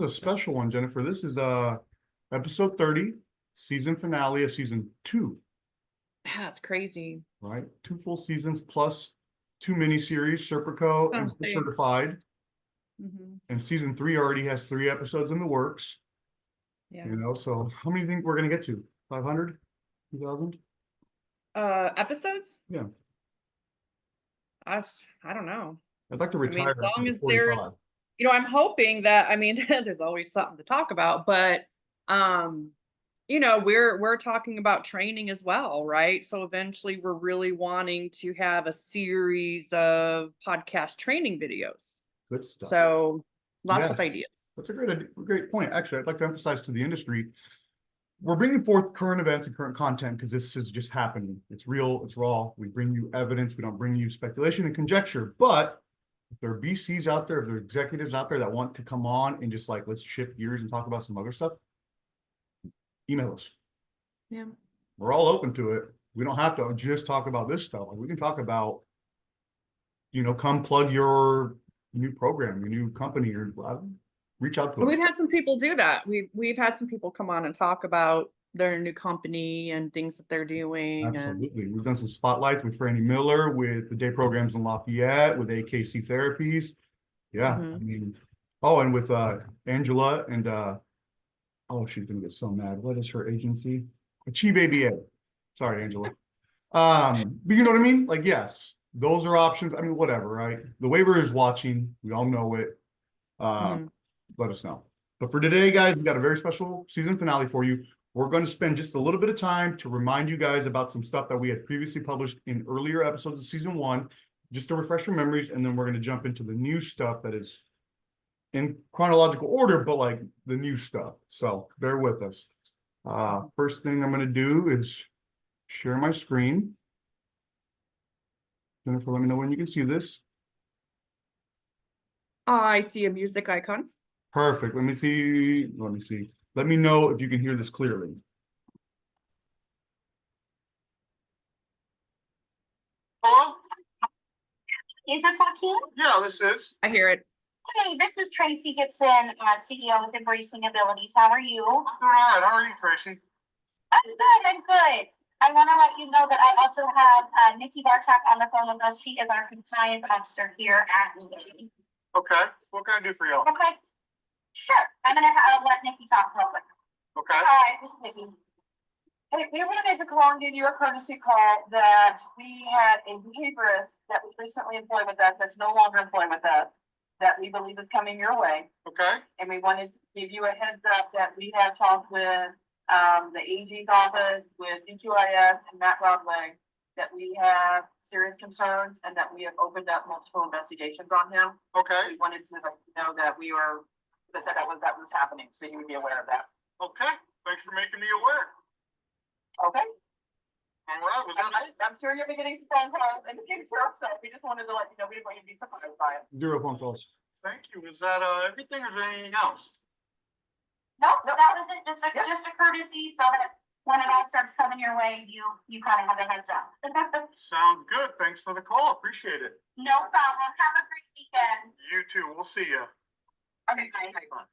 a special one, Jennifer. This is episode 30, season finale of season 2. Yeah, it's crazy. Right? 2 full seasons plus 2 miniseries, Serpico and Certified. And season 3 already has 3 episodes in the works. Yeah. You know, so how many do you think we're gonna get to? 500? 2,000? Episodes? Yeah. I don't know. I'd like to retire. As long as there's, I'm hoping that, there's always something to talk about, but, we're talking about training as well, right? So eventually we're really wanting to have a series of podcast training videos. Good stuff. So lots of ideas. That's a great point. Actually, I'd like to emphasize to the industry, we're bringing forth current events and current content because this is just happening. It's real, it's raw. We bring you evidence. We don't bring you speculation and conjecture. But if there are VCs out there, if there are executives out there that want to come on and just let's shift gears and talk about some other stuff, email us. Yeah. We're all open to it. We don't have to just talk about this stuff. We can talk about, come plug your new program, your new company, or reach out to us. We've had some people do that. We've had some people come on and talk about their new company and things that they're doing. Absolutely. We've done some spotlights with Franny Miller, with the day programs in Lafayette, with AKC Therapies. Yeah. And with Angela and she's gonna get so mad. What is her agency? Achieve ABA. Sorry, Angela. But you know what I mean? Yes, those are options. Whatever, right? The waiver is watching. We all know it. Let us know. But for today, guys, we got a very special season finale for you. We're going to spend just a little bit of time to remind you guys about some stuff that we had previously published in earlier episodes of season 1, just to refresh your memories, and then we're going to jump into the new stuff that is in chronological order, but the new stuff. So bear with us. First thing I'm going to do is share my screen. Jennifer, let me know when you can see this. I see a music icon. Perfect. Let me see. Let me know if you can hear this clearly. Hello? Is this Joaquin? Yeah, this is. I hear it. Hey, this is Traci Gibson, CEO with Embracing Abilities. How are you? All right. How are you, Traci? I'm good. I want to let you know that I also have Nikki Bartok on the phone with us. She is our compliance officer here at Embracing. Okay. What can I do for you? Okay. Sure. I'm going to let Nikki talk real quick. Okay. All right. This is Nikki. Hey, we wanted to call and give you a courtesy call that we had a behaviorist that was recently employed with us that's no longer employed with us that we believe is coming your way. Okay. And we wanted to give you a heads up that we have talked with the AG's office, with UQIS and Matt Broadway, that we have serious concerns and that we have opened up multiple investigations on him. Okay. We wanted to know that we were that was happening, so you would be aware of that. Okay. Thanks for making me aware. Okay. All right. I'm sure you'll be getting some phone calls and getting stuff. We just wanted to let you know we didn't want you to be surprised by it. 0 phone calls. Thank you. Is that everything, or is there anything else? No, that was it. Just a courtesy, so that when it all starts coming your way, you kind of have a heads up. Sounds good. Thanks for the call. Appreciate it. No problem. Have a great weekend. You too. We'll see you. Okay. Bye.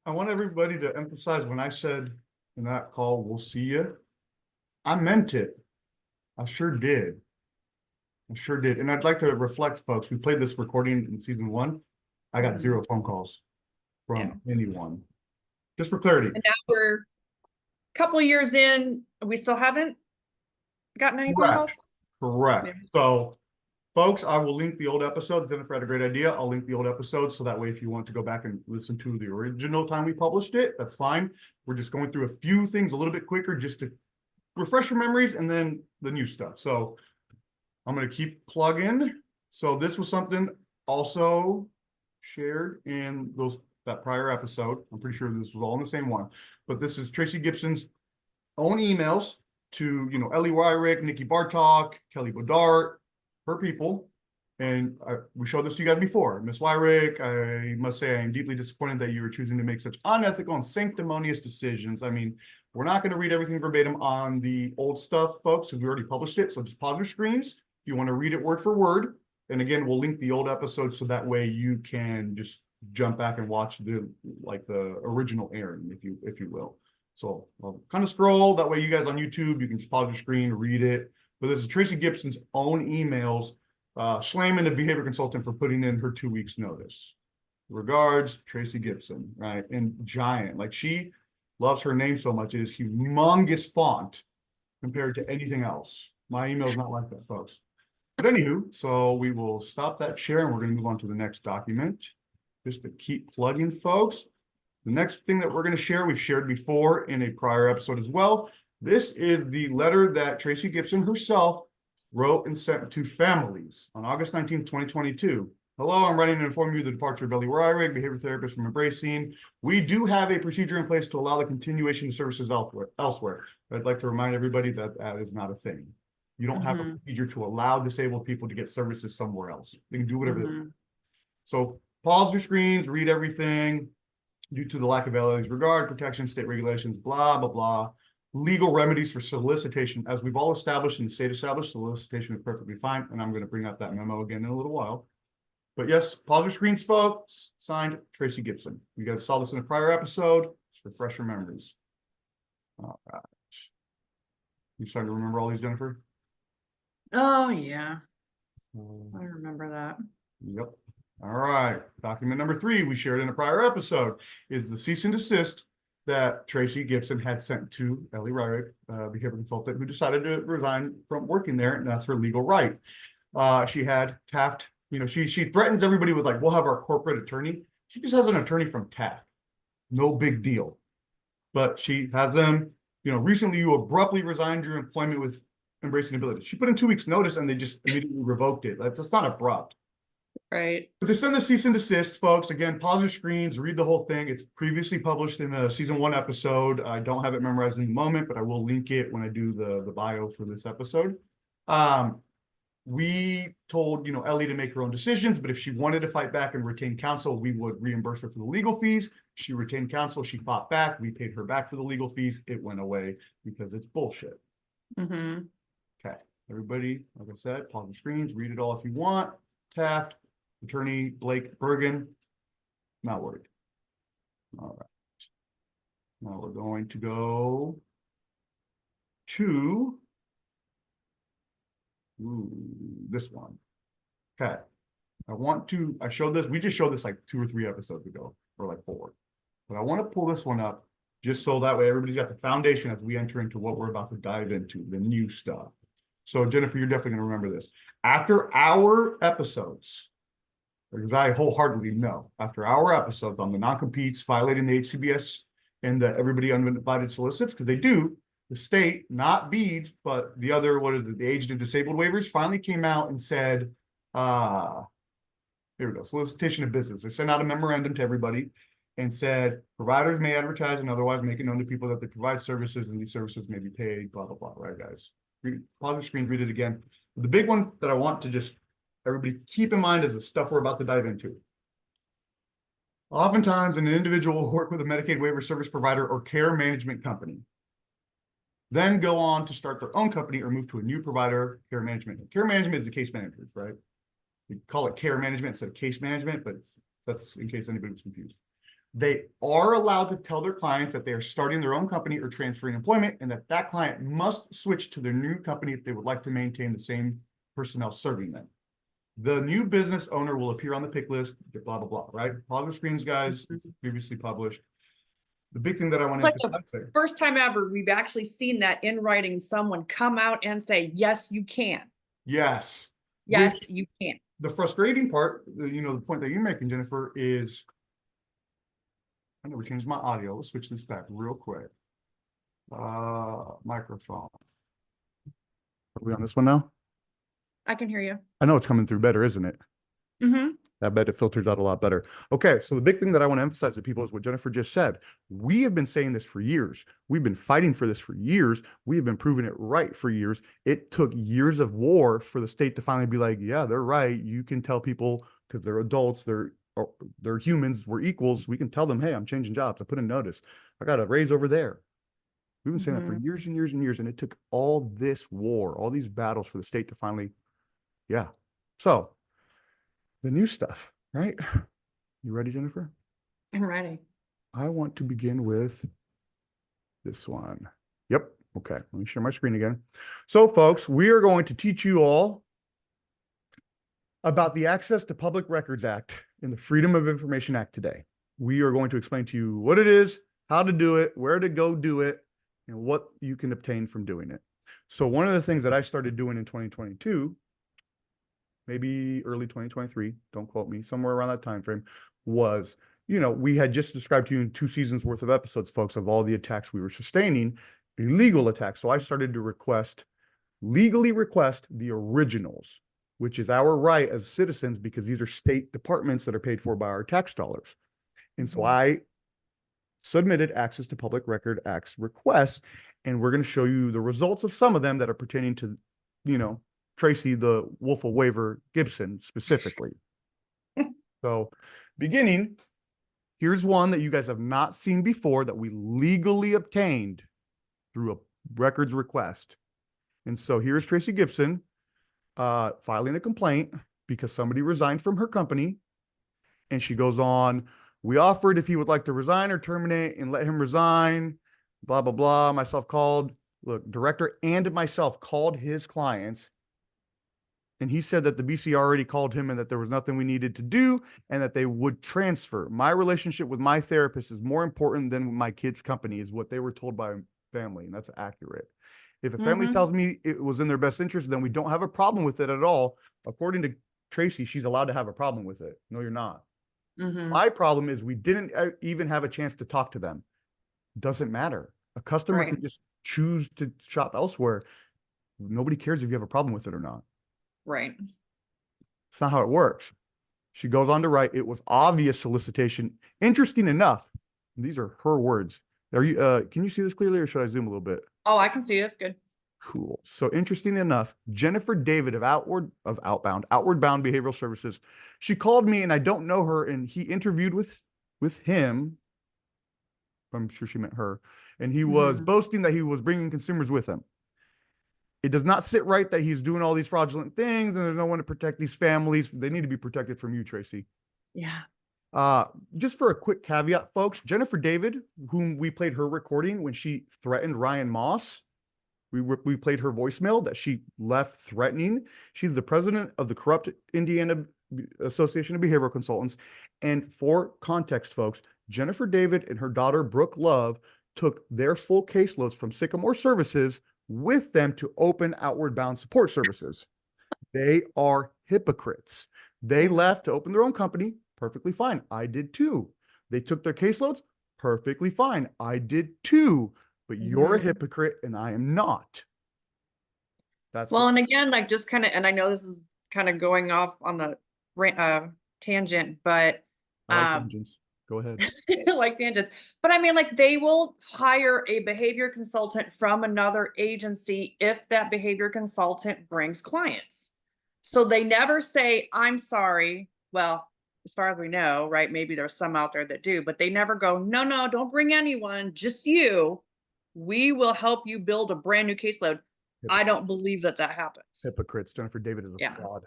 I want everybody to emphasize when I said in that call, we'll see you. I meant it. I sure did. And I'd like to reflect, folks. We played this recording in season 1. I got 0 phone calls from anyone. Just for clarity. And now we're a couple years in. We still haven't gotten any phone calls? Correct. Yeah. So, folks, I will link the old episode. Jennifer had a great idea. I'll link the old episode so that way if you want to go back and listen to the original time we published it, that's fine. We're just going through a few things a little bit quicker just to refresh your memories and then the new stuff. So I'm going to keep plugging. So this was something also shared in that prior episode. I'm pretty sure this was all in the same one. But this is Traci Gibson's own emails to, Ellie Wyrick, Nikki Bartok, Kelly Bodart, her people. And we showed this to you guys before. Ms. Wyrick, I must say I am deeply disappointed that you are choosing to make such unethical and sanctimonious decisions. We're not going to read everything verbatim on the old stuff, folks, because we already published it. So just pause your screens if you want to read it word for word. And again, we'll link the old episodes so that way you can just jump back and watch the original airing, if you will. So I'll kind of scroll that way. You guys on YouTube, you can just pause your screen, read it. But this is Traci Gibson's own emails, slamming the behavior consultant for putting in her 2 weeks notice. Regards, Traci Gibson, right? And giant, like she loves her name so much, it is humongous font compared to anything else. My email is not like that, folks. But anywho, so we will stop that share and we're going to move on to the next document. Just to keep plugging, folks. The next thing that we're going to share, we've shared before in a prior episode as well. This is the letter that Traci Gibson herself wrote and sent to families on August 19th, 2022. Hello, I'm writing to inform you of the departure of Ellie Ryrick, behavior therapist from Embracing. We do have a procedure in place to allow the continuation of services elsewhere. I'd like to remind everybody that that is not a thing. You don't have a procedure to allow disabled people to get services somewhere else. They can do whatever they want. So pause your screens, read everything. Due to the lack of Ellie's regard, protection, state regulations, blah, blah, blah. Legal remedies for solicitation. As we've all established and the state established, solicitation is perfectly fine. And I'm going to bring up that memo again in a little while. But yes, pause your screens, folks. Signed, Traci Gibson. You guys saw this in a prior episode. Just refresh your memories. All right. You starting to remember all these, Jennifer? Oh, yeah. I remember that. Yep. All right. Document number 3 we shared in a prior episode is the cease and desist that Traci Gibson had sent to Ellie Ryrick, behavior consultant, who decided to resign from working there, and that's her legal right. She had Taft. You know, she threatens everybody with like, we'll have our corporate attorney. She just has an attorney from Taft. No big deal. But she has them, you know, recently you abruptly resigned your employment with Embracing Ability. She put in 2 weeks notice and they just immediately revoked it. That's not abrupt. Right. But they send the cease and desist, folks. Again, pause your screens, read the whole thing. It's previously published in a season 1 episode. I don't have it memorized in the moment, but I will link it when I do the bio for this episode. We told, you know, Ellie to make her own decisions, but if she wanted to fight back and retain counsel, we would reimburse her for the legal fees. She retained counsel. She fought back. We paid her back for the legal fees. It went away because it's bullshit. Okay. Everybody, like I said, pause the screens, read it all if you want. Taft, attorney Blake Bergen, not worried. All right. Now we're going to go to this one. Okay. I showed this, we just showed this like 2 or 3 episodes ago, or like 4. But I want to pull this one up just so that way everybody's got the foundation as we enter into what we're about to dive into, the new stuff. So Jennifer, you're definitely going to remember this. After our episodes, because I wholeheartedly know, after our episodes on the non-competes, violating the HCBS and the everybody uninvited solicits, because they do, the state, not beads, but the other, what is it, the aged and disabled waivers, finally came out and said, here we go, solicitation of business. They sent out a memorandum to everybody and said, providers may advertise and otherwise make it known to people that they provide services and these services may be paid, blah, blah, blah, right, guys? Pause your screen, read it again. The big one that I want to just everybody keep in mind is the stuff we're about to dive into. Oftentimes, an individual will work with a Medicaid waiver service provider or care management company, then go on to start their own company or move to a new provider, care management. Care management is the case managers, right? We call it care management instead of case management, but that's in case anybody's confused. They are allowed to tell their clients that they are starting their own company or transferring employment, and that client must switch to their new company if they would like to maintain the same personnel serving them. The new business owner will appear on the pick list, blah, blah, blah, right? Pause your screens, guys, previously published. The big thing that I want to emphasize. First time ever, we've actually seen that in writing, someone come out and say, yes, you can. Yes. Yes, you can. The frustrating part, you know, the point that you're making, Jennifer, is I never changed my audio. Let's switch this back real quick. Microphone. Are we on this one now? I can hear you. I know it's coming through better, isn't it? I bet it filters out a lot better. Okay, so the big thing that I want to emphasize to people is what Jennifer just said. We have been saying this for years. We've been fighting for this for years. We have been proving it right for years. It took years of war for the state to finally be like, yeah, they're right. You can tell people because they're adults, they're humans, we're equals. We can tell them, hey, I'm changing jobs. I put a notice. I got a raise over there. We've been saying that for years and years and years. And it took all this war, all these battles for the state to finally, yeah. So the new stuff, right? You ready, Jennifer? I'm ready. I want to begin with this one. Yep. Okay. Let me share my screen again. So, folks, we are going to teach you all about the Access to Public Records Act and the Freedom of Information Act today. We are going to explain to you what it is, how to do it, where to go do it, and what you can obtain from doing it. So one of the things that I started doing in 2022, maybe early 2023, don't quote me, somewhere around that time frame, was, we had just described to you in 2 seasons worth of episodes, folks, of all the attacks we were sustaining, illegal attacks. So I started to legally request the originals, which is our right as citizens because these are state departments that are paid for by our tax dollars. And so I submitted Access to Public Record Act's requests, and we're going to show you the results of some of them that are pertaining to, Traci, the Wolf of Waiver Gibson specifically. So beginning, here's one that you guys have not seen before that we legally obtained through a records request. And so here's Traci Gibson filing a complaint because somebody resigned from her company. And she goes on, we offered if he would like to resign or terminate and let him resign, blah, blah, blah. Director and myself called his clients. And he said that the BC already called him and that there was nothing we needed to do and that they would transfer. My relationship with my therapist is more important than my kid's company, is what they were told by family. And that's accurate. If a family tells me it was in their best interest, then we don't have a problem with it at all. According to Traci, she's allowed to have a problem with it. No, you're not. My problem is we didn't even have a chance to talk to them. Doesn't matter. A customer could just choose to shop elsewhere. Nobody cares if you have a problem with it or not. Right. It's not how it works. She goes on to write, it was obvious solicitation. Interesting enough, these are her words. Can you see this clearly or should I zoom a little bit? Oh, I can see. That's good. Cool. So interesting enough, Jennifer David of Outward Bound Behavioral Services, she called me and I don't know her, and he interviewed with him. I'm sure she meant her, and he was boasting that he was bringing consumers with him. It does not sit right that he's doing all these fraudulent things, and there's no one to protect these families. They need to be protected from you, Traci. Yeah. Just for a quick caveat, folks, Jennifer David, whom we played her recording when she threatened Ryan Moss. We played her voicemail that she left threatening. She's the president of the Corrupt Indiana Association of Behavioral Consultants. And for context, folks, Jennifer David and her daughter, Brooke Love, took their full caseloads from Sycamore Services with them to open Outward Bound Support Services. They are hypocrites. They left to open their own company. Perfectly fine. I did too. They took their caseloads. Perfectly fine. I did too. But you're a hypocrite and I am not. That's well, and again, like just kind of, and I know this is kind of going off on the tangent, but I like tangents. Go ahead. like tangents. But I mean, like they will hire a behavior consultant from another agency if that behavior consultant brings clients. So they never say, I'm sorry. Well, as far as we know, right? Maybe there's some out there that do, but they never go, no, don't bring anyone, just you. We will help you build a brand new caseload. I don't believe that happens. Hypocrites. Jennifer David is a fraud.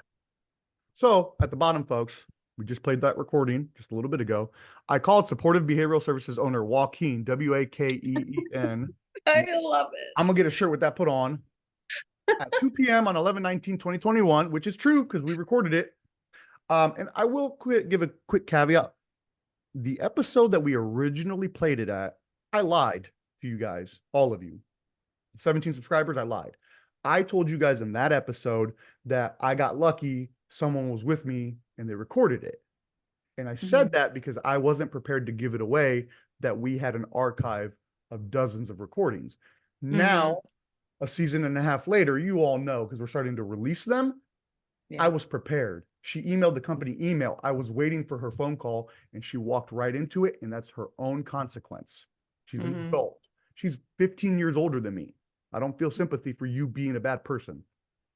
So at the bottom, folks, we just played that recording just a little bit ago. I called Supportive Behavioral Services owner Joaquin, Wakeen. I love it. I'm going to get a shirt with that put on at 2 p.m. on 11/19/2021, which is true because we recorded it. And I will give a quick caveat. The episode that we originally played it at, I lied to you guys, all of you. 17 subscribers, I lied. I told you guys in that episode that I got lucky, someone was with me, and they recorded it. And I said that because I wasn't prepared to give it away, that we had an archive of dozens of recordings. Now, a season and a half later, you all know, because we're starting to release them, I was prepared. She emailed the company email. I was waiting for her phone call, and she walked right into it, and that's her own consequence. She's an adult. She's 15 years older than me. I don't feel sympathy for you being a bad person.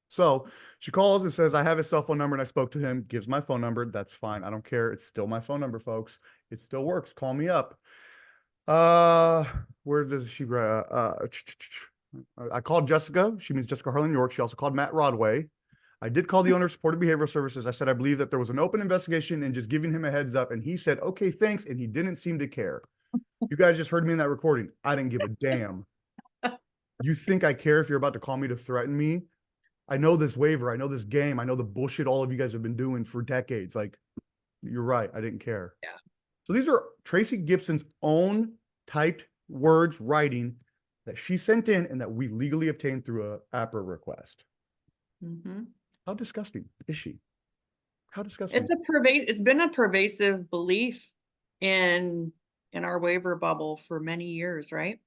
So she calls and says, I have his cell phone number and I spoke to him, gives my phone number. That's fine. I don't care. It's still my phone number, folks. It still works. Call me up. Where does she, I called Jessica. She means Jessica Harlan York. She also called Matt Rodway. I did call the owner of supported behavioral services. I said, I believe that there was an open investigation and just giving him a heads up. And he said, okay, thanks. And he didn't seem to care. You guys just heard me in that recording. I didn't give a damn. You think I care if you're about to call me to threaten me? I know this waiver. I know this game. I know the bullshit all of you guys have been doing for decades. Like, you're right. I didn't care. Yeah. So these are Traci Gibson's own typed words, writing that she sent in and that we legally obtained through a APRA request. How disgusting is she? How disgusting? It's been a pervasive belief in our waiver bubble for many years, right?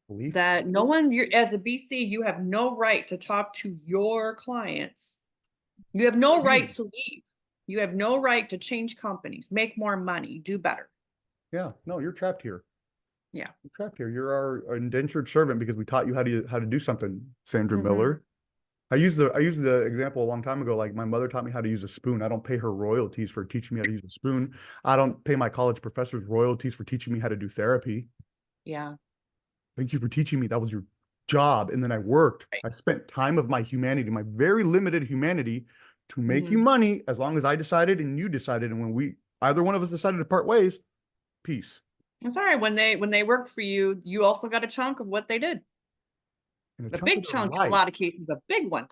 Belief? That no one, as a BC, you have no right to talk to your clients. You have no right to leave. You have no right to change companies, make more money, do better. Yeah, no, you're trapped here. Yeah. You're trapped here. You're our indentured servant because we taught you how to do something, Sandra Miller. I used the example a long time ago. Like, my mother taught me how to use a spoon. I don't pay her royalties for teaching me how to use a spoon. I don't pay my college professors royalties for teaching me how to do therapy. Yeah. Thank you for teaching me. That was your job. And then I worked. Right. I spent time of my humanity, my very limited humanity, to make you money as long as I decided and you decided. And when either one of us decided to part ways, peace. It's all right. When they worked for you, you also got a chunk of what they did. And A big chunk in a lot of cases, a big one.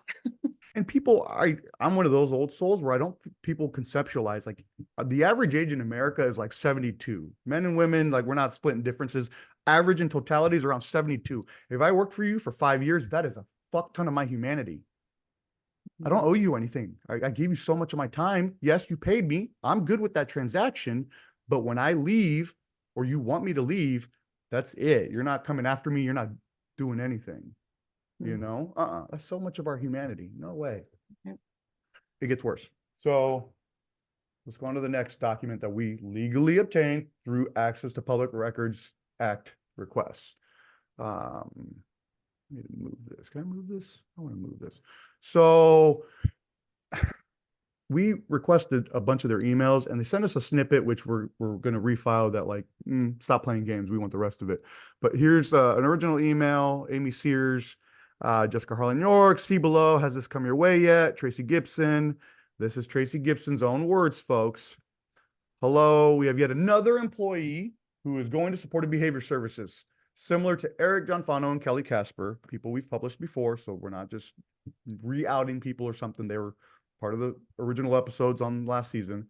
And people, I'm one of those old souls where I don't think people conceptualize, like, the average age in America is like 72. Men and women, like, we're not splitting differences. Average in totality is around 72. If I worked for you for 5 years, that is a fuck ton of my humanity. I don't owe you anything. I gave you so much of my time. Yes, you paid me. I'm good with that transaction. But when I leave, or you want me to leave, that's it. You're not coming after me. You're not doing anything. You know, that's so much of our humanity. No way. It gets worse. So let's go on to the next document that we legally obtained through Access to Public Records Act requests. Let me move this. Can I move this? I want to move this. So we requested a bunch of their emails and they sent us a snippet, which we're going to refile that, like, stop playing games. We want the rest of it. But here's an original email. Amy Sears, Jessica Harlan York, see below. Has this come your way yet? Traci Gibson. This is Traci Gibson's own words, folks. Hello, we have yet another employee who is going to supported behavior services, similar to Eric Gianfano and Kelly Casper, people we've published before. So we're not just re-outing people or something. They were part of the original episodes on last season,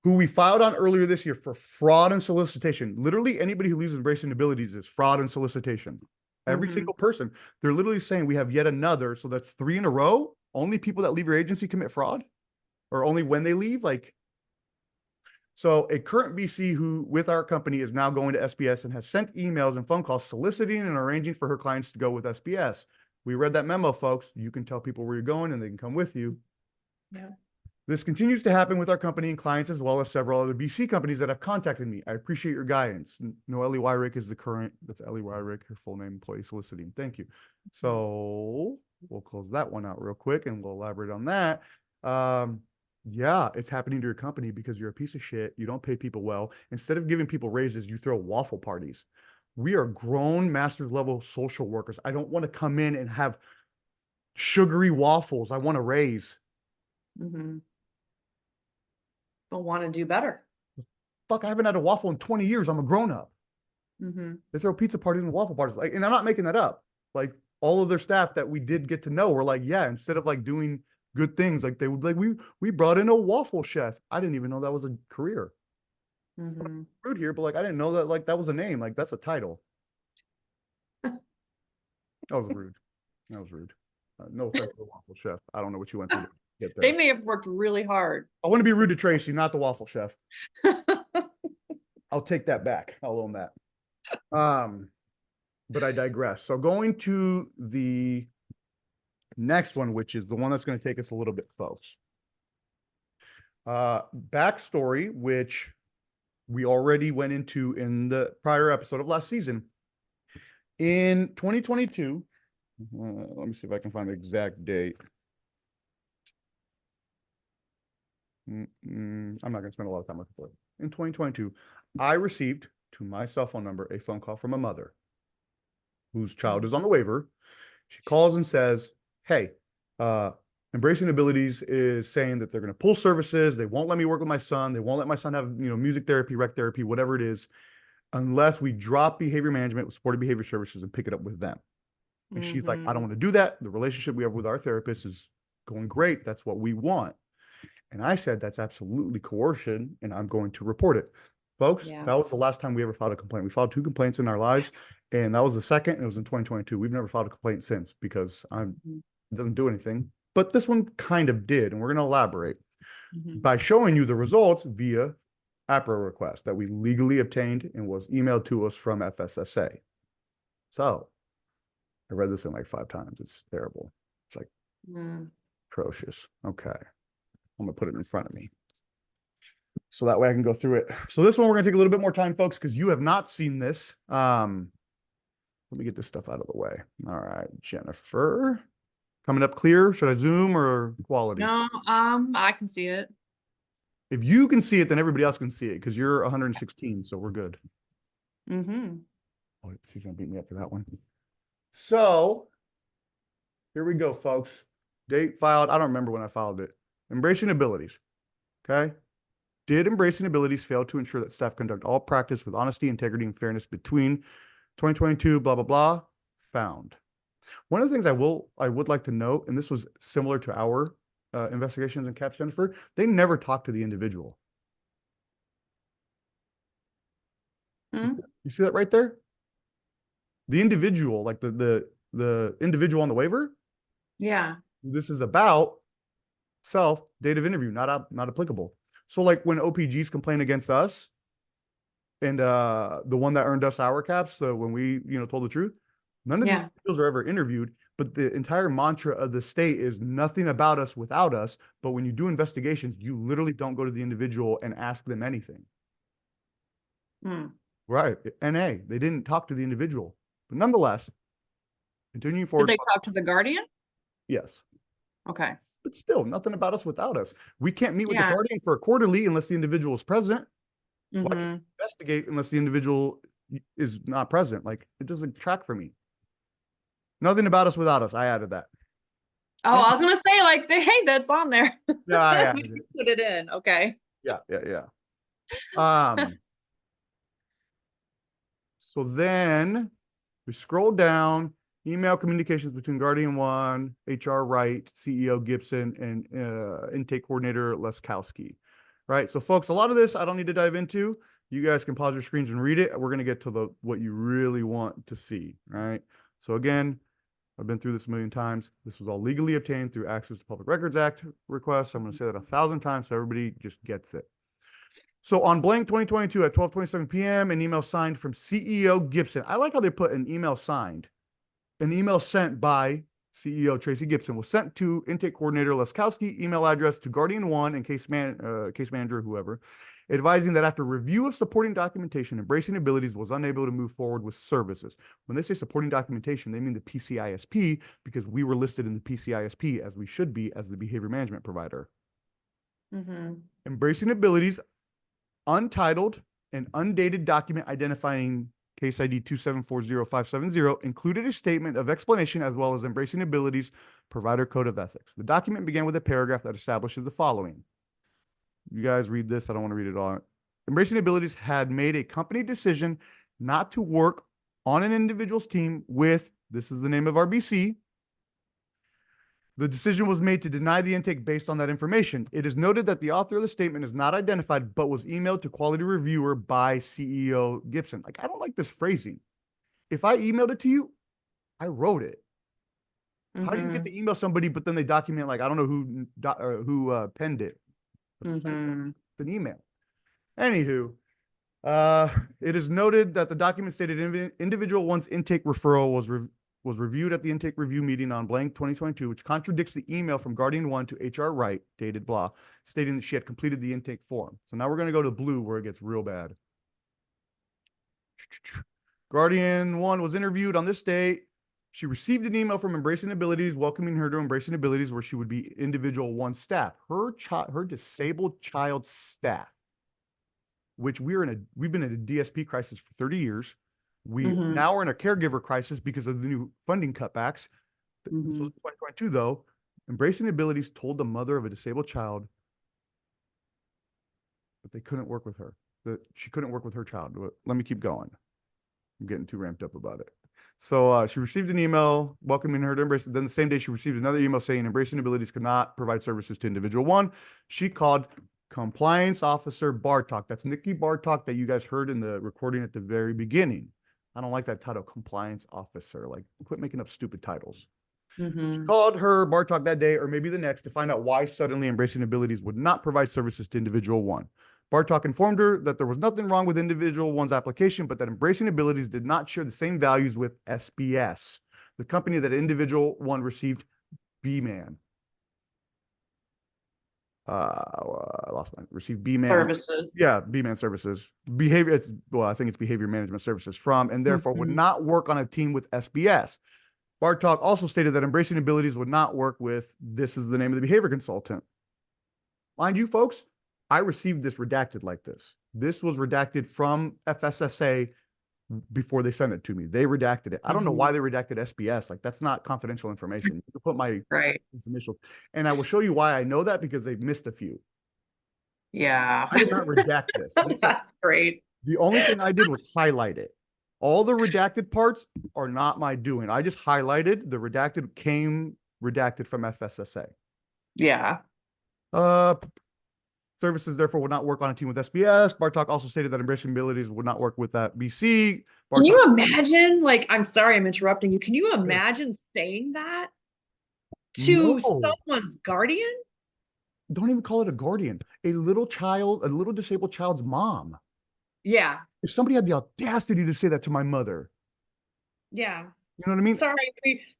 who we filed on earlier this year for fraud and solicitation. Literally anybody who leaves Embracing Abilities is fraud and solicitation. Every single person. They're literally saying we have yet another. So that's 3 in a row. Only people that leave your agency commit fraud, or only when they leave. Like, so a current BC who with our company is now going to SBS and has sent emails and phone calls soliciting and arranging for her clients to go with SBS. We read that memo, folks. You can tell people where you're going and they can come with you. Yeah. This continues to happen with our company and clients, as well as several other BC companies that have contacted me. I appreciate your guidance. Noelle Wyrick is the current, that's Ellie Wyrick, her full name, employee soliciting. Thank you. So we'll close that one out real quick and we'll elaborate on that. Yeah, it's happening to your company because you're a piece of shit. You don't pay people well. Instead of giving people raises, you throw waffle parties. We are grown master's level social workers. I don't want to come in and have sugary waffles. I want a raise. Don't want to do better. Fuck, I haven't had a waffle in 20 years. I'm a grown up. They throw pizza parties and waffle parties. Like, and I'm not making that up. Like, all of their staff that we did get to know were like, yeah, instead of like doing good things, like they would, like, we brought in a waffle chef. I didn't even know that was a career. Rude here, but like, I didn't know that, like, that was a name. Like, that's a title. That was rude. That was rude. No offense to the waffle chef. I don't know what you went through to get there. They may have worked really hard. I want to be rude to Traci, not the waffle chef. I'll take that back. I'll own that. But I digress. So going to the next one, which is the one that's going to take us a little bit, folks. Backstory, which we already went into in the prior episode of last season. In 2022, let me see if I can find the exact date. I'm not going to spend a lot of time looking for it. In 2022, I received to my cell phone number a phone call from a mother whose child is on the waiver. She calls and says, hey, Embracing Abilities is saying that they're going to pull services. They won't let me work with my son. They won't let my son have, music therapy, rec therapy, whatever it is, unless we drop behavior management with supported behavior services and pick it up with them. And she's like, I don't want to do that. The relationship we have with our therapist is going great. That's what we want. And I said, that's absolutely coercion, and I'm going to report it. Folks, Yeah. that was the last time we ever filed a complaint. We filed 2 complaints in our lives, and that was the second, and it was in 2022. We've never filed a complaint since because it doesn't do anything. But this one kind of did, and we're going to elaborate by showing you the results via APRA request that we legally obtained and was emailed to us from FSSA. So I read this in like 5 times. It's terrible. It's like atrocious. Okay. I'm going to put it in front of me so that way I can go through it. So this one, we're going to take a little bit more time, folks, because you have not seen this. Let me get this stuff out of the way. All right, Jennifer. Coming up clear. Should I zoom or quality? No, I can see it. If you can see it, then everybody else can see it because you're 116, so we're good. Oh, she's going to beat me up for that one. So here we go, folks. Date filed. I don't remember when I filed it. Embracing Abilities. Okay. Did Embracing Abilities fail to ensure that staff conduct all practice with honesty, integrity, and fairness between 2022, blah, blah, blah, found. One of the things I would like to note, and this was similar to our investigations in CAPS, Jennifer, they never talked to the individual. You see that right there? The individual, like the individual on the waiver. Yeah. This is about self, date of interview, not applicable. So like when OPGs complain against us and the one that earned us our caps, so when we, told the truth, none of the individuals are ever interviewed, but the entire mantra of the state is nothing about us without us. But when you do investigations, you literally don't go to the individual and ask them anything. Right. NA, they didn't talk to the individual, but nonetheless, continuing forward. Did they talk to the guardian? Yes. Okay. But still, nothing about us without us. We can't meet with the guardian for a quarterly unless the individual is present. Why can't we investigate unless the individual is not present? Like, it doesn't track for me. Nothing about us without us. I added that. Oh, I was gonna say, like, hey, that's on there. Yeah, I added We it. put it in. Okay. Yeah. So then we scroll down. Email communications between Guardian 1, HR Wright, CEO Gibson, and intake coordinator Leskowski. Right. So, folks, a lot of this I don't need to dive into. You guys can pause your screens and read it. We're going to get to what you really want to see. Right. So, again, I've been through this a million times. This was all legally obtained through Access to Public Records Act requests. I'm going to say that 1,000 times so everybody just gets it. So on blank 2022 at 12:27 p.m., an email signed from CEO Gibson. I like how they put an email signed. An email sent by CEO Traci Gibson was sent to intake coordinator Leskowski, email address to Guardian 1 and case manager, whoever, advising that after review of supporting documentation, Embracing Abilities was unable to move forward with services. When they say supporting documentation, they mean the PCISP because we were listed in the PCISP as we should be as the behavior management provider. Embracing Abilities untitled and undated document identifying case ID 2740570 included a statement of explanation as well as Embracing Abilities provider code of ethics. The document began with a paragraph that establishes the following. You guys read this. I don't want to read it all. Embracing Abilities had made a company decision not to work on an individual's team with, this is the name of RBC. The decision was made to deny the intake based on that information. It is noted that the author of the statement is not identified, but was emailed to quality reviewer by CEO Gibson. Like, I don't like this phrasing. If I emailed it to you, I wrote it. How do you get to email somebody, but then they document, like, I don't know who penned it. It's an email. Anywho, it is noted that the document stated individual one's intake referral was reviewed at the intake review meeting on blank 2022, which contradicts the email from Guardian 1 to HR Wright, dated blah, stating that she had completed the intake form. So now we're going to go to blue where it gets real bad. Guardian 1 was interviewed on this date. She received an email from Embracing Abilities welcoming her to Embracing Abilities where she would be individual 1 staff. Her disabled child staff, which we've been in a DSP crisis for 30 years. We now are in a caregiver crisis because of the new funding cutbacks. This was 2022 though. Embracing Abilities told the mother of a disabled child that they couldn't work with her, that she couldn't work with her child. Let me keep going. I'm getting too ramped up about it. So she received an email welcoming her to Embrace. Then the same day, she received another email saying Embracing Abilities could not provide services to individual one. She called Compliance Officer Bartok. That's Nikki Bartok that you guys heard in the recording at the very beginning. I don't like that title, Compliance Officer. Like, quit making up stupid titles. She called her Bartok that day, or maybe the next, to find out why suddenly Embracing Abilities would not provide services to individual one. Bartok informed her that there was nothing wrong with individual one's application, but that Embracing Abilities did not share the same values with SBS, the company that individual one received B-Man. I lost my received B-Man Services. Yeah, B-Man services. Behavior. I think it's behavior management services from, and therefore would not work on a team with SBS. Bartok also stated that Embracing Abilities would not work with, this is the name of the behavior consultant. Mind you, folks, I received this redacted like this. This was redacted from FSSA before they sent it to me. They redacted it. I don't know why they redacted SBS. Like, that's not confidential information. You can put my initials. And I will show you why I know that, because they've missed a few. Yeah. I did not redact this. That's great. The only thing I did was highlight it. All the redacted parts are not my doing. I just highlighted. The redacted came redacted from FSSA. Yeah. Services therefore would not work on a team with SBS. Bartok also stated that Embracing Abilities would not work with that BC. Can you imagine, like, I'm sorry I'm interrupting you. Can you imagine saying that to someone's guardian? Don't even call it a guardian. A little child, a little disabled child's mom. Yeah. If somebody had the audacity to say that to my mother. Yeah. You know what I mean? Sorry,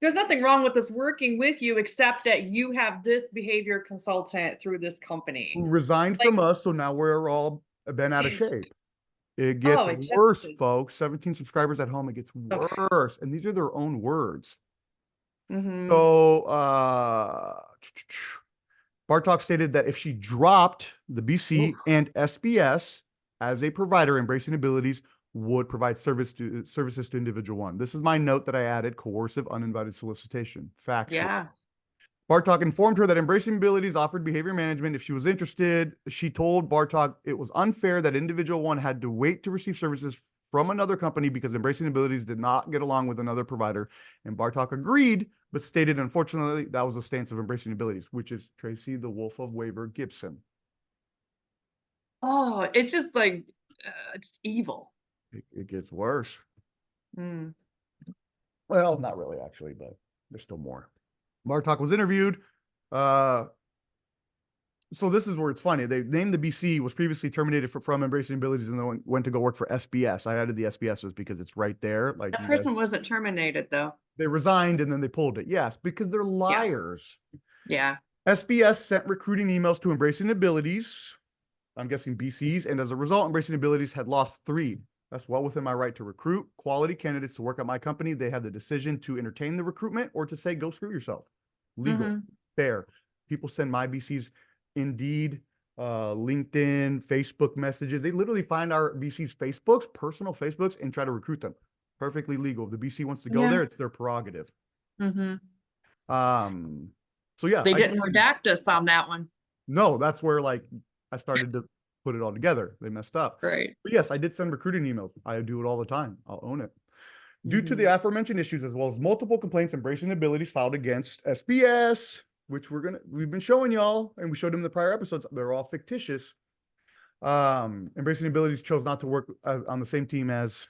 there's nothing wrong with us working with you, except that you have this behavior consultant through this company. Who resigned from us, so now we're all been out of shape. It gets worse, folks. 17 subscribers at home, it gets worse. And these are their own words. So Bartok stated that if she dropped the BC and SBS as a provider, Embracing Abilities would provide services to individual one. This is my note that I added: coercive, uninvited solicitation. Factual. Yeah. Bartok informed her that Embracing Abilities offered behavior management if she was interested. She told Bartok it was unfair that individual one had to wait to receive services from another company because Embracing Abilities did not get along with another provider. And Bartok agreed, but stated, unfortunately, that was the stance of Embracing Abilities, which is Traci the Wolf of Waiver Gibson. Oh, it's just like, it's evil. It gets worse. Well, not really, actually, but there's still more. Bartok was interviewed. So this is where it's funny. They named the BC was previously terminated from Embracing Abilities and then went to go work for SBS. I added the SBSs because it's right there. Like, that person wasn't terminated, though. They resigned and then they pulled it. Yes, because they're liars. Yeah. SBS sent recruiting emails to Embracing Abilities, I'm guessing BCs, and as a result, Embracing Abilities had lost 3. That's well within my right to recruit quality candidates to work at my company. They have the decision to entertain the recruitment or to say, go screw yourself. Legal, fair. People send my BCs Indeed, LinkedIn, Facebook messages. They literally find our BC's Facebooks, personal Facebooks, and try to recruit them. Perfectly legal. If the BC wants to go there, it's their prerogative. So yeah. They didn't redact us on that one. No, that's where, like, I started to put it all together. They messed up. Right. But yes, I did send recruiting emails. I do it all the time. I'll own it. Due to the aforementioned issues, as well as multiple complaints, Embracing Abilities filed against SBS, which we've been showing y'all, and we showed them in the prior episodes. They're all fictitious. Embracing Abilities chose not to work on the same team as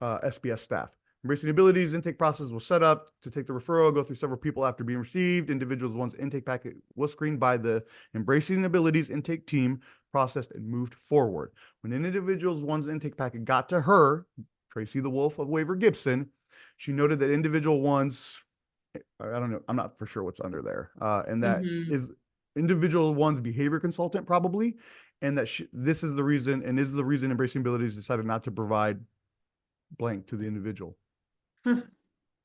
SBS staff. Embracing Abilities intake process was set up to take the referral, go through several people after being received. Individuals one's intake packet was screened by the Embracing Abilities intake team, processed, and moved forward. When an individual's one's intake packet got to her, Traci the Wolf of Waiver Gibson, she noted that individual one's, I don't know, I'm not for sure what's under there, and that is individual one's behavior consultant probably, and that this is the reason, and is the reason Embracing Abilities decided not to provide blank to the individual.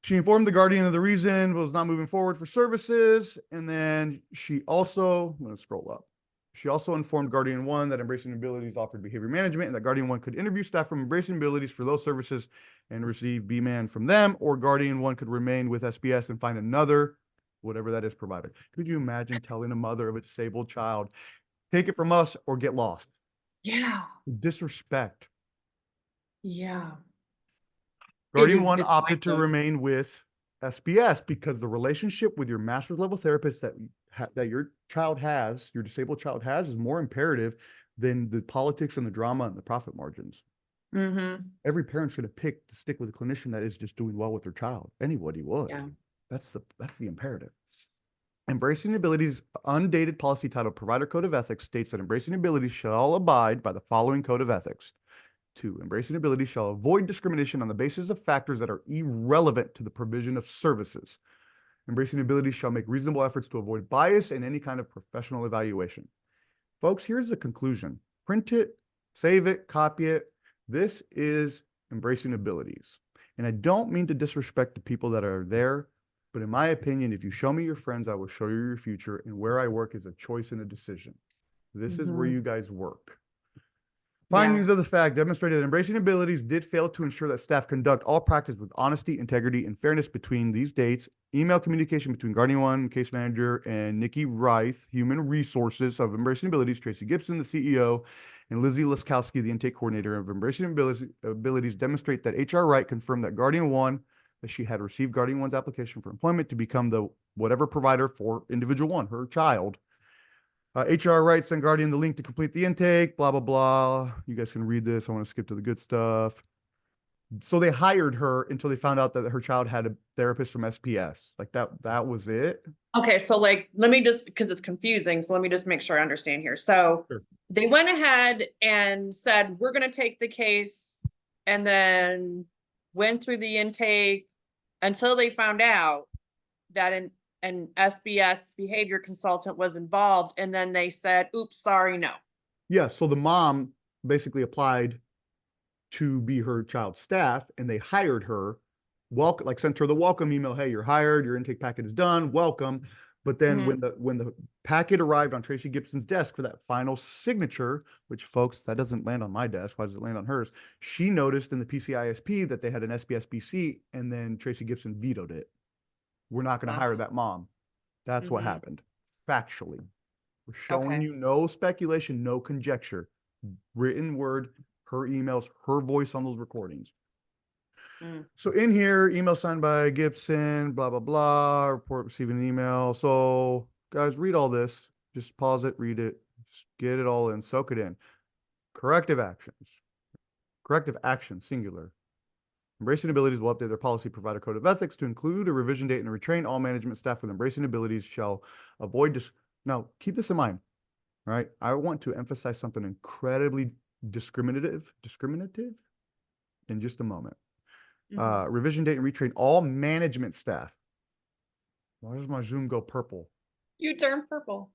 She informed the guardian of the reason was not moving forward for services, and then she also, I'm going to scroll up. She also informed Guardian 1 that Embracing Abilities offered behavior management and that Guardian 1 could interview staff from Embracing Abilities for those services and receive B-Man from them, or Guardian 1 could remain with SBS and find another whatever that is provided. Could you imagine telling a mother of a disabled child, take it from us or get lost? Yeah. Disrespect. Yeah. Guardian One It's opted to mind-blowing. remain with SBS because the relationship with your master's level therapist that your child has, your disabled child has, is more imperative than the politics and the drama and the profit margins. Mm-hmm. Every parent should have picked to stick with a clinician that is just doing well with their child. Anybody would. Yeah. That's the imperative. Embracing Abilities' undated policy title Provider Code of Ethics states that Embracing Abilities shall abide by the following code of ethics. 2. Embracing Abilities shall avoid discrimination on the basis of factors that are irrelevant to the provision of services. Embracing Abilities shall make reasonable efforts to avoid bias in any kind of professional evaluation. Folks, here's the conclusion. Print it, save it, copy it. This is Embracing Abilities. And I don't mean to disrespect the people that are there, but in my opinion, if you show me your friends, I will show you your future. And where I work is a choice and a decision. This is where you guys work. Findings of the fact demonstrated that Embracing Abilities did fail to ensure that staff conduct all practice with honesty, integrity, and fairness between these dates. Email communication between Guardian One, case manager, and Nikki Reith, human resources of Embracing Abilities, Traci Gibson, the CEO, and Lizzie Laskowski, the intake coordinator of Embracing Abilities, demonstrate that HR Wright confirmed that Guardian One, that she had received Guardian One's application for employment to become the whatever provider for individual one, her child. HR Wright sent Guardian the link to complete the intake, blah, blah, blah. You guys can read this. I want to skip to the good stuff. So they hired her until they found out that her child had a therapist from SPS. Like that was it. Okay, so like, let me just, because it's confusing, so let me just make sure I understand here. So Sure. they went ahead and said, we're going to take the case, and then went through the intake until they found out that an SBS behavior consultant was involved, and then they said, oops, sorry, no. Yeah, so the mom basically applied to be her child's staff, and they hired her, sent her the welcome email, hey, you're hired, your intake packet is done, welcome. But then when the packet arrived on Traci Gibson's desk for that final signature, which folks, that doesn't land on my desk, why does it land on hers? She noticed in the PCISP that they had an SBSBC, and then Traci Gibson vetoed it. We're not going to hire that mom. That's what happened. Factually. We're showing you no speculation, no conjecture. Written word, her emails, her voice on those recordings. So in here, email signed by Gibson, blah, blah, blah, report receiving an email. So guys, read all this. Just pause it, read it, just get it all in, soak it in. Corrective actions. Corrective action, singular. Embracing Abilities will update their policy provider code of ethics to include a revision date and retrain all management staff with Embracing Abilities shall avoid Now, keep this in mind, right? I want to emphasize something incredibly discriminative in just a moment. Revision date and retrain all management staff. Why does my Zoom go purple? You turned purple.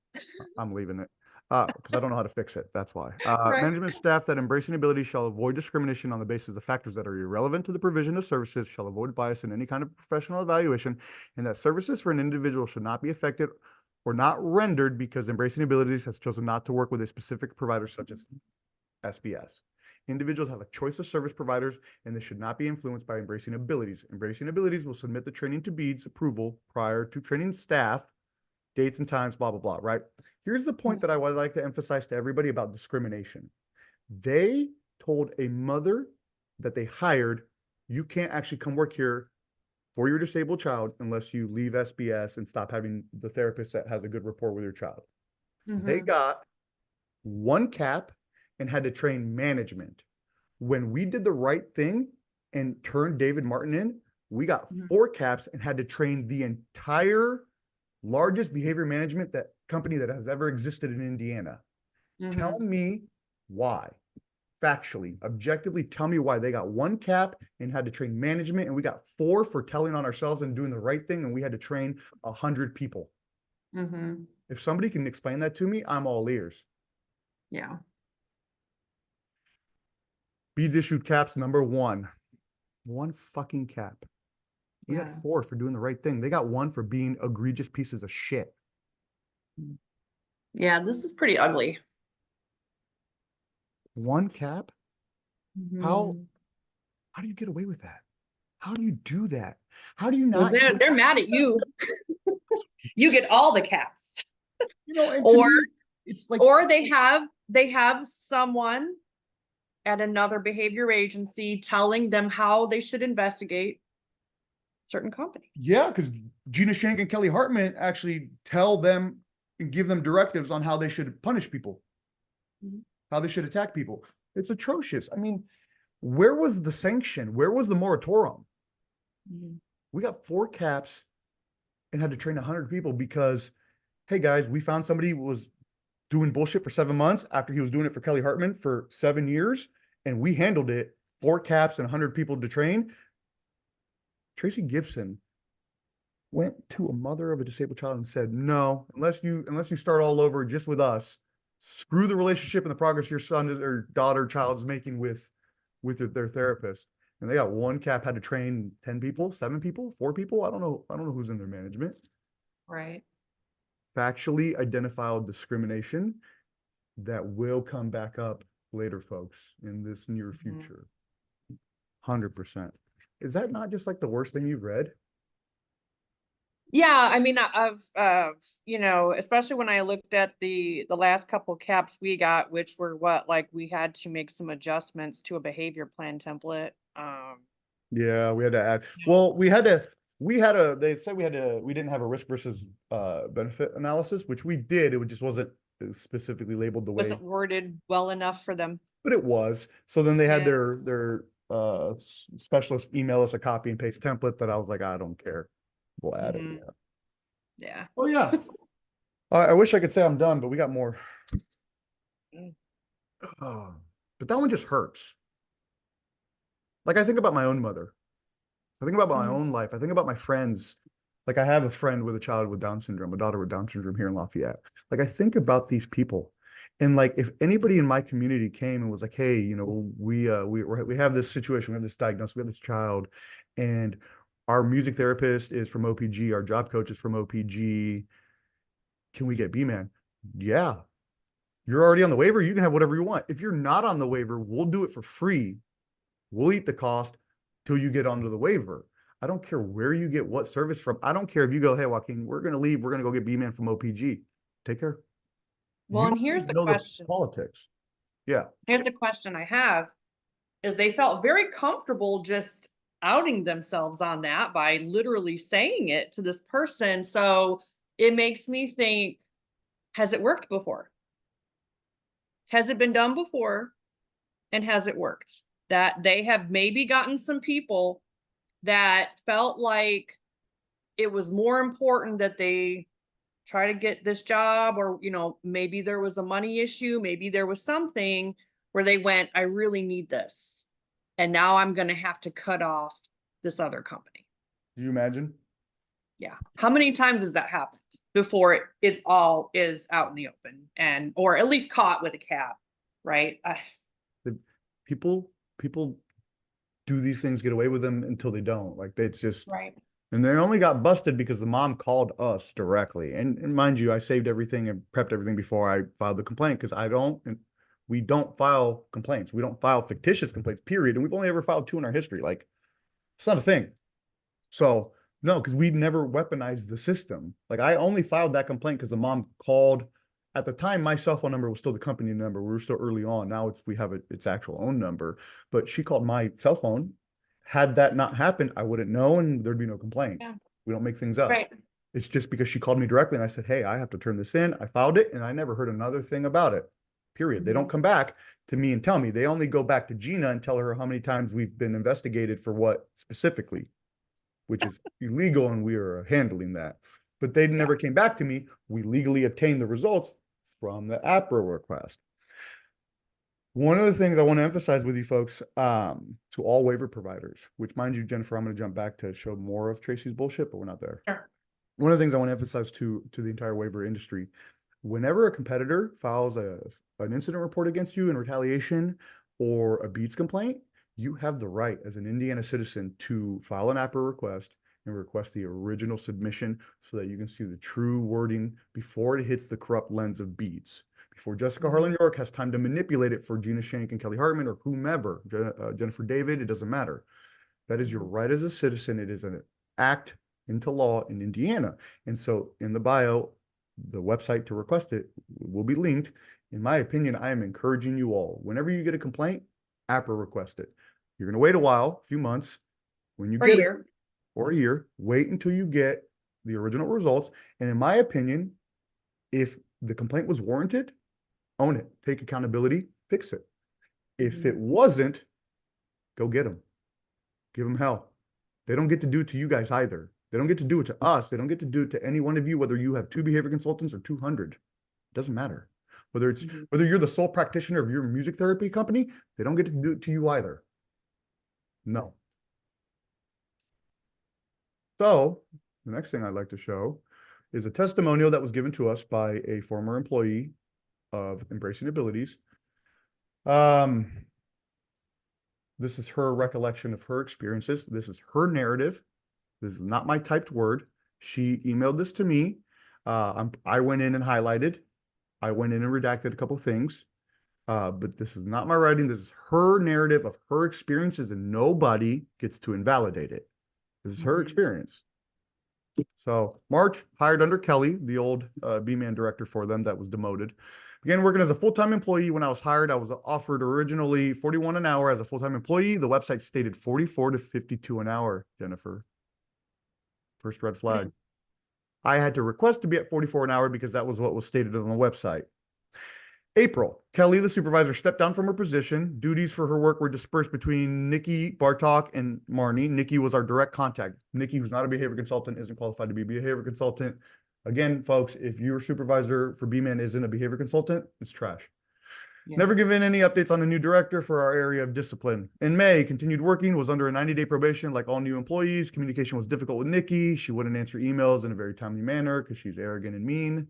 I'm leaving it because I don't know how to fix it. That's why. Right. Management staff that Embracing Abilities shall avoid discrimination on the basis of factors that are irrelevant to the provision of services, shall avoid bias in any kind of professional evaluation, and that services for an individual should not be affected or not rendered because Embracing Abilities has chosen not to work with a specific provider such as SBS. Individuals have a choice of service providers, and they should not be influenced by Embracing Abilities. Embracing Abilities will submit the training to BEAD's approval prior to training staff, dates and times, blah, blah, blah, right? Here's the point that I would like to emphasize to everybody about discrimination. They told a mother that they hired, you can't actually come work here for your disabled child unless you leave SBS and stop having the therapist that has a good rapport with your child. They got one cap and had to train management. When we did the right thing and turned David Martin in, we got 4 caps and had to train the entire largest behavior management company that has ever existed in Indiana. Tell me why. Factually, objectively, tell me why they got 1 cap and had to train management, and we got 4 for telling on ourselves and doing the right thing, and we had to train 100 people. If somebody can explain that to me, I'm all ears. Yeah. BEADS issued caps number 1. 1 fucking cap. We had Yeah. 4 for doing the right thing. They got 1 for being egregious pieces of shit. Yeah, this is pretty ugly. 1 cap? How do you get away with that? How do you do that? How do you Well, not? they're mad at you. You get all the caps. You know, and to Or, me, it's like, or they have someone at another behavior agency telling them how they should investigate certain companies. yeah, because Gina Shank and Kelly Hartman actually tell them and give them directives on how they should punish people, how they should attack people. It's atrocious. I mean, where was the sanction? Where was the moratorium? We got 4 caps and had to train 100 people because, hey guys, we found somebody who was doing bullshit for 7 months after he was doing it for Kelly Hartman for 7 years, and we handled it. 4 caps and 100 people to train. Traci Gibson went to a mother of a disabled child and said, no, unless you start all over just with us, screw the relationship and the progress your son or daughter child is making with their therapist. And they got 1 cap, had to train 10 people, 7 people, 4 people. I don't know who's in their management. Right. Factually identifiable discrimination that will come back up later, folks, in this near future. 100%. Is that not just like the worst thing you've read? Yeah, I mean, you know, especially when I looked at the last couple caps we got, which were what, like we had to make some adjustments to a behavior plan template. Yeah, we had to add. Yeah. Well, they said we didn't have a risk versus benefit analysis, which we did. It just wasn't specifically labeled the way, Wasn't worded well enough for them. but it was. So then they had Yeah. their specialist email us a copy and paste template that I was like, I don't care. We'll add it. Mhm. Yeah. Yeah. Oh yeah. I wish I could say I'm done, but we got more. Mm. But that one just hurts. Like I think about my own mother. I think about my own life. I think about my friends. Like I have a friend with a child with Down syndrome, a daughter with Down syndrome here in Lafayette. Like I think about these people. And like if anybody in my community came and was like, hey, you know, we have this situation, we have this diagnosis, we have this child, and our music therapist is from OPG, our job coach is from OPG. Can we get B-Man? Yeah. You're already on the waiver, you can have whatever you want. If you're not on the waiver, we'll do it for free. We'll eat the cost till you get onto the waiver. I don't care where you get what service from. I don't care if you go, hey, Joaquin, we're going to leave. We're going to go get B-Man from OPG. Take care. Well, You and don't here's need to the know question. politics. Yeah. Here's the question I have is they felt very comfortable just outing themselves on that by literally saying it to this person. So it makes me think, has it worked before? Has it been done before? And has it worked? That they have maybe gotten some people that felt like it was more important that they try to get this job, or, you know, maybe there was a money issue, maybe there was something where they went, I really need this. And now I'm going to have to cut off this other company. Do you imagine? Yeah. How many times has that happened before it all is out in the open or at least caught with a cap, right? People do these things, get away with them until they don't. Like it's just Right. And they only got busted because the mom called us directly. And mind you, I saved everything and prepped everything before I filed the complaint because we don't file complaints. We don't file fictitious complaints, period. And we've only ever filed 2 in our history. Like, it's not a thing. So, no, because we never weaponized the system. Like, I only filed that complaint because the mom called. At the time, my cell phone number was still the company number. We were still early on. Now we have its actual own number. But she called my cell phone. Had that not happened, I wouldn't know and there'd be no complaint. Yeah. We don't make things up. Right. It's just because she called me directly and I said, hey, I have to turn this in. I filed it and I never heard another thing about it. Period. They don't come back to me and tell me. They only go back to Gina and tell her how many times we've been investigated for what specifically, which is illegal, and we are handling that. But they never came back to me. We legally obtained the results from the APRA request. One of the things I want to emphasize with you folks, to all waiver providers, which mind you, Jennifer, I'm going to jump back to show more of Traci's bullshit, but we're not there. Sure. One of the things I want to emphasize to the entire waiver industry, whenever a competitor files an incident report against you in retaliation or a beats complaint, you have the right as an Indiana citizen to file an APRA request and request the original submission so that you can see the true wording before it hits the corrupt lens of beats. Before Jessica Harlan York has time to manipulate it for Gina Shank and Kelly Hartman or whomever, Jennifer David, it doesn't matter. That is your right as a citizen. It is an act into law in Indiana. And so in the bio, the website to request it will be linked. In my opinion, I am encouraging you all, whenever you get a complaint, APRA request it. You're going to wait a while, a few months. When you Or get it, year. or a year, wait until you get the original results. And in my opinion, if the complaint was warranted, own it, take accountability, fix it. If it wasn't, go get them. Give them hell. They don't get to do it to you guys either. They don't get to do it to us. They don't get to do it to any one of you, whether you have 2 behavior consultants or 200. It doesn't matter. Whether you're the sole practitioner of your music therapy company, they don't get to do it to you either. No. So the next thing I'd like to show is a testimonial that was given to us by a former employee of Embracing Abilities. This is her recollection of her experiences. This is her narrative. This is not my typed word. She emailed this to me. I went in and highlighted. I went in and redacted a couple things. But this is not my writing. This is her narrative of her experiences, and nobody gets to invalidate it. This is her experience. So March, hired under Kelly, the old B-Man director for them that was demoted. Began working as a full-time employee. When I was hired, I was offered originally $41 an hour as a full-time employee. The website stated $44 to $52 an hour, Jennifer. First red flag. I had to request to be at $44 an hour because that was what was stated on the website. April, Kelly, the supervisor, stepped down from her position. Duties for her work were dispersed between Nikki Bartok and Marnie. Nikki was our direct contact. Nikki, who's not a behavior consultant, isn't qualified to be a behavior consultant. Again, folks, if your supervisor for B-Man isn't a behavior consultant, it's trash. Yeah. Never given any updates on the new director for our area of discipline. In May, continued working, was under a 90-day probation like all new employees. Communication was difficult with Nikki. She wouldn't answer emails in a very timely manner because she's arrogant and mean.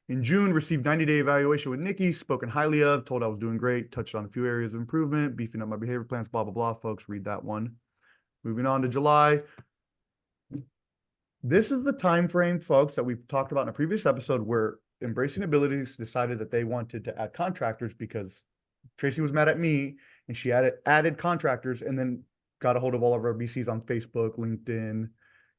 In June, received 90-day evaluation with Nikki, spoken highly of, told I was doing great, touched on a few areas of improvement, beefing up my behavior plans, blah, blah, blah. Folks, read that one. Moving on to July. This is the time frame, folks, that we've talked about in a previous episode where Embracing Abilities decided that they wanted to add contractors because Traci was mad at me and she added contractors and then got a hold of all of our BCs on Facebook, LinkedIn,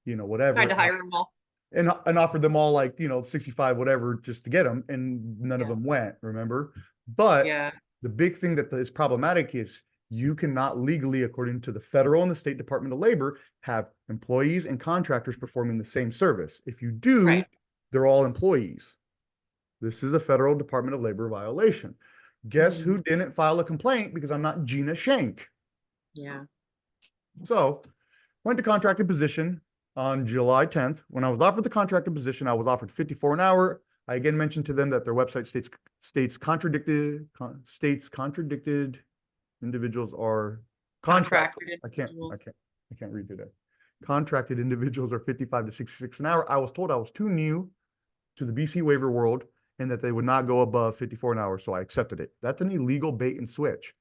whatever. Tried to hire them all. And offered them all like, 65, whatever, just to get them. And none of them went, remember? But the big thing that is problematic is you cannot legally, according to the federal and the state Department of Labor, have employees and contractors performing the same service. If you do, they're all employees. This is a federal Department of Labor violation. Guess who didn't file a complaint because I'm not Gina Shank? Yeah. So went to contracted position on July 10th. When I was offered the contracted position, I was offered $54 an hour. I again mentioned to them that their website states contradicted individuals are contracted. I can't read today. Contracted individuals are 55 to 66 an hour. I was told I was too new to the BC waiver world and that they would not go above 54 an hour. So I accepted it. That's an illegal bait and switch.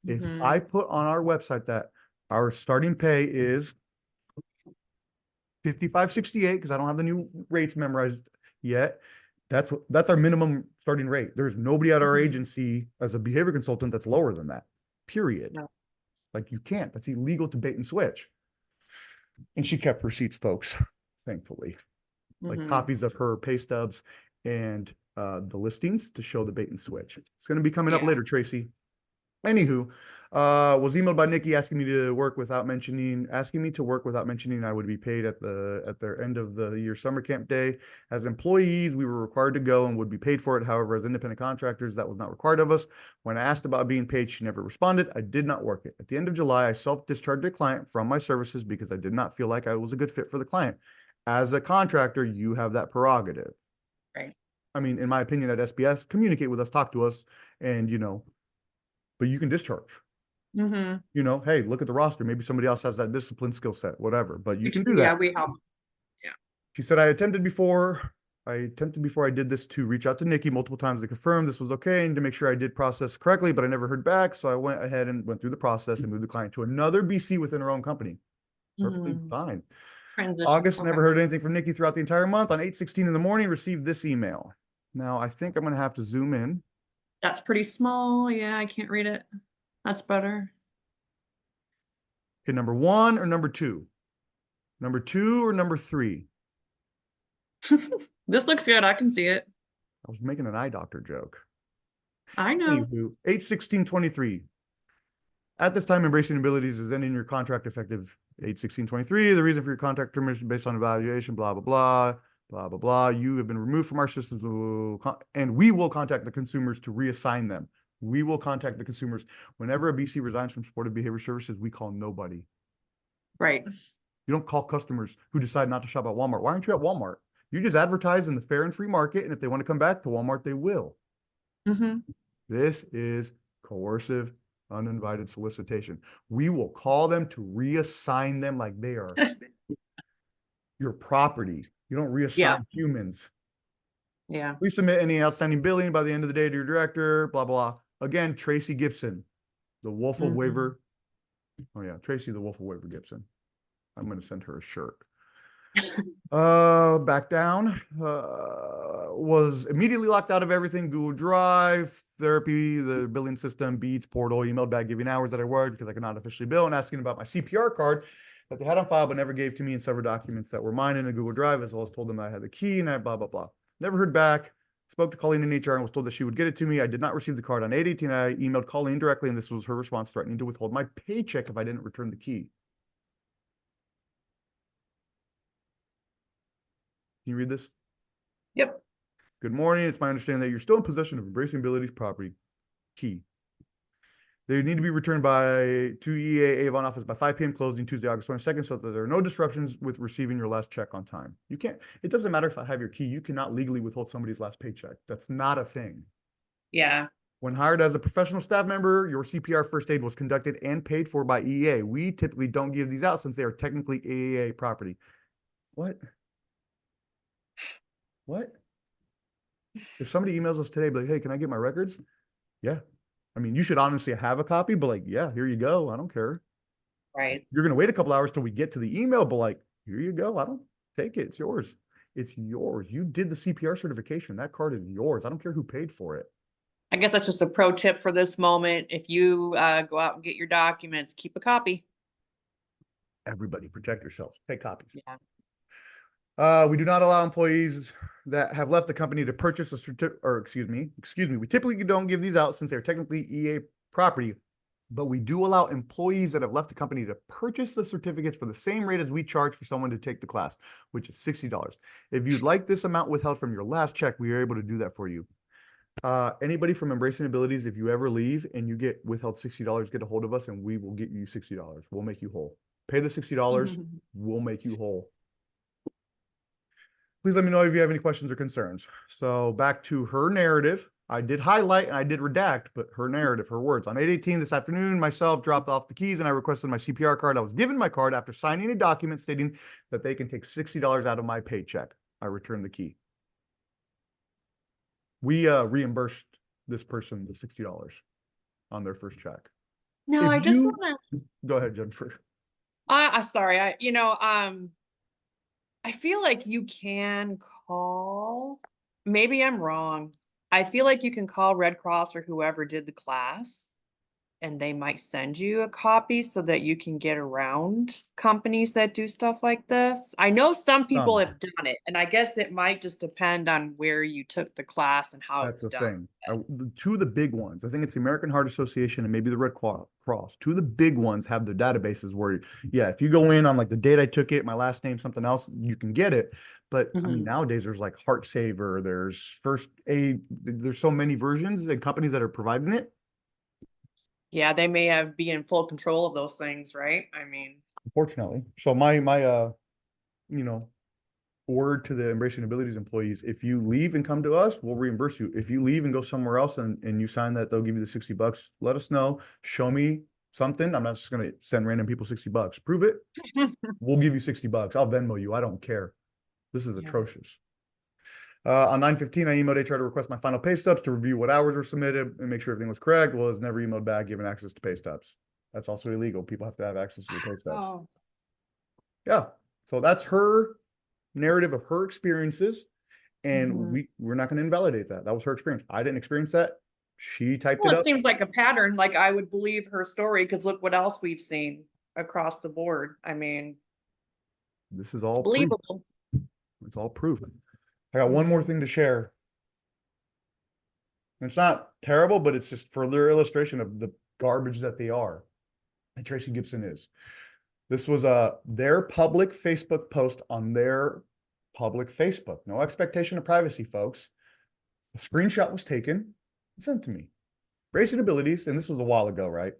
If I put on our website that our starting pay is $55.68, because I don't have the new rates memorized yet, that's our minimum starting rate. There's nobody at our agency as a behavior consultant that's lower than that, period. No. Like you can't. That's illegal to bait and switch. And she kept receipts, folks, thankfully. Like copies of her pay stubs and the listings to show the bait and switch. It's going to be coming up later, Traci. Anywho, was emailed by Nikki asking me to work without mentioning I would be paid at their end of the year summer camp day. As employees, we were required to go and would be paid for it. However, as independent contractors, that was not required of us. When I asked about being paid, she never responded. I did not work it. At the end of July, I self-discharged a client from my services because I did not feel like I was a good fit for the client. As a contractor, you have that prerogative. Right. I mean, in my opinion, at SBS, communicate with us, talk to us, and but you can discharge. Hey, look at the roster. Maybe somebody else has that discipline skill set, whatever. But you can do that. Yeah, we help. Yeah. She said, I attempted before I did this to reach out to Nikki multiple times to confirm this was okay and to make sure I did process correctly, but I never heard back. So I went ahead and went through the process and moved the client to another BC within her own company. Perfectly fine. Transition. August, never heard anything from Nikki throughout the entire month. On 8/16 in the morning, received this email. Now I think I'm going to have to zoom in. That's pretty small. Yeah, I can't read it. That's better. Okay, number 1 or number 2? Number 2 or number 3? This looks good. I can see it. I was making an eye doctor joke. I know. Anywho, 8/16/23. At this time, Embracing Abilities is ending your contract effective 8/16/23. The reason for your contract termination based on evaluation, blah, blah, blah, blah, blah, blah. You have been removed from our systems, and we will contact the consumers to reassign them. We will contact the consumers. Whenever a BC resigns from supportive behavior services, we call nobody. Right. You don't call customers who decide not to shop at Walmart. Why aren't you at Walmart? You just advertise in the fair and free market, and if they want to come back to Walmart, they will. Mm-hmm. This is coercive, uninvited solicitation. We will call them to reassign them like they are your property. You don't reassign humans. Yeah. Please submit any outstanding billing by the end of the day to your director, blah, blah. Again, Traci Gibson, the Wolf of Waiver. Oh yeah, Traci, the Wolf of Waiver Gibson. I'm going to send her a shirt. Back down. Was immediately locked out of everything: Google Drive, therapy, the billing system, Beats, portal, emailed back giving hours that I worked because I could not officially bill, and asking about my CPR card that they had on file but never gave to me, and several documents that were mine in a Google Drive, as well as told them I had the key, and I blah, blah, blah. Never heard back. Spoke to Colleen in HR and was told that she would get it to me. I did not receive the card on 8/18. I emailed Colleen directly, and this was her response, threatening to withhold my paycheck if I didn't return the key. Can you read this? Yep. Good morning. It's my understanding that you're still in possession of Embracing Abilities property key. They need to be returned to EA Avon office by 5 p.m. closing Tuesday, August 22nd, so that there are no disruptions with receiving your last check on time. You can't, it doesn't matter if I have your key. You cannot legally withhold somebody's last paycheck. That's not a thing. Yeah. When hired as a professional staff member, your CPR first aid was conducted and paid for by EA. We typically don't give these out since they are technically AAA property. What? What? If somebody emails us today, like, hey, can I get my records? Yeah. I mean, you should honestly have a copy, but like, yeah, here you go. I don't care. Right. You're going to wait a couple hours till we get to the email, but like, here you go. I don't take it. It's yours. It's yours. You did the CPR certification. That card is yours. I don't care who paid for it. I guess that's just a pro tip for this moment. If you go out and get your documents, keep a copy. Everybody protect yourselves. Take copies. Yeah. We do not allow employees that have left the company to purchase a certificate, or excuse me, we typically don't give these out since they're technically EA property, but we do allow employees that have left the company to purchase the certificates for the same rate as we charge for someone to take the class, which is $60. If you'd like this amount withheld from your last check, we are able to do that for you. Anybody from Embracing Abilities, if you ever leave and you get withheld $60, get a hold of us and we will get you $60. We'll make you whole. Pay the $60, we'll make you whole. Please let me know if you have any questions or concerns. So back to her narrative. I did highlight and I did redact, but her narrative, her words. On 8/18 this afternoon, myself dropped off the keys and I requested my CPR card. I was given my card after signing a document stating that they can take $60 out of my paycheck. I returned the key. We reimbursed this person the $60 on their first check. No, If I just you- want to. Go ahead, Jennifer. Sorry. I feel like you can call. Maybe I'm wrong. I feel like you can call Red Cross or whoever did the class, and they might send you a copy so that you can get around companies that do stuff like this. I know some people have done it, and I guess it might just depend on where you took the class and how That's it's the done. thing. Two of the big ones, I think it's the American Heart Association and maybe the Red Cross. Two of the big ones have their databases where, yeah, if you go in on like the date I took it, my last name, something else, you can get it. But I mean, nowadays there's like Heart Saver, there's First Aid, there's so many versions and companies that are providing it. Yeah, they may be in full control of those things, right? I mean, Unfortunately. So my word to the Embracing Abilities employees: if you leave and come to us, we'll reimburse you. If you leave and go somewhere else and you sign that they'll give you the $60, let us know. Show me something. I'm not just going to send random people $60. Prove it. We'll give you $60. I'll Venmo you. I don't care. This is atrocious. On 9/15, I emailed HR to request my final pay stubs to review what hours were submitted and make sure everything was correct. Well, it's never emailed back, given access to pay stubs. That's also illegal. People have to have access to the pay stubs. oh, Yeah. So that's her narrative of her experiences. And we're not going to invalidate that. That was her experience. I didn't experience that. She typed it well, up. it seems like a pattern. Like I would believe her story because look what else we've seen across the board. I mean, This is all proof. Believable. It's all proof. I got one more thing to share. It's not terrible, but it's just further illustration of the garbage that they are. And Traci Gibson is. This was their public Facebook post on their public Facebook. No expectation of privacy, folks. A screenshot was taken and sent to me. Embracing Abilities, and this was a while ago, right?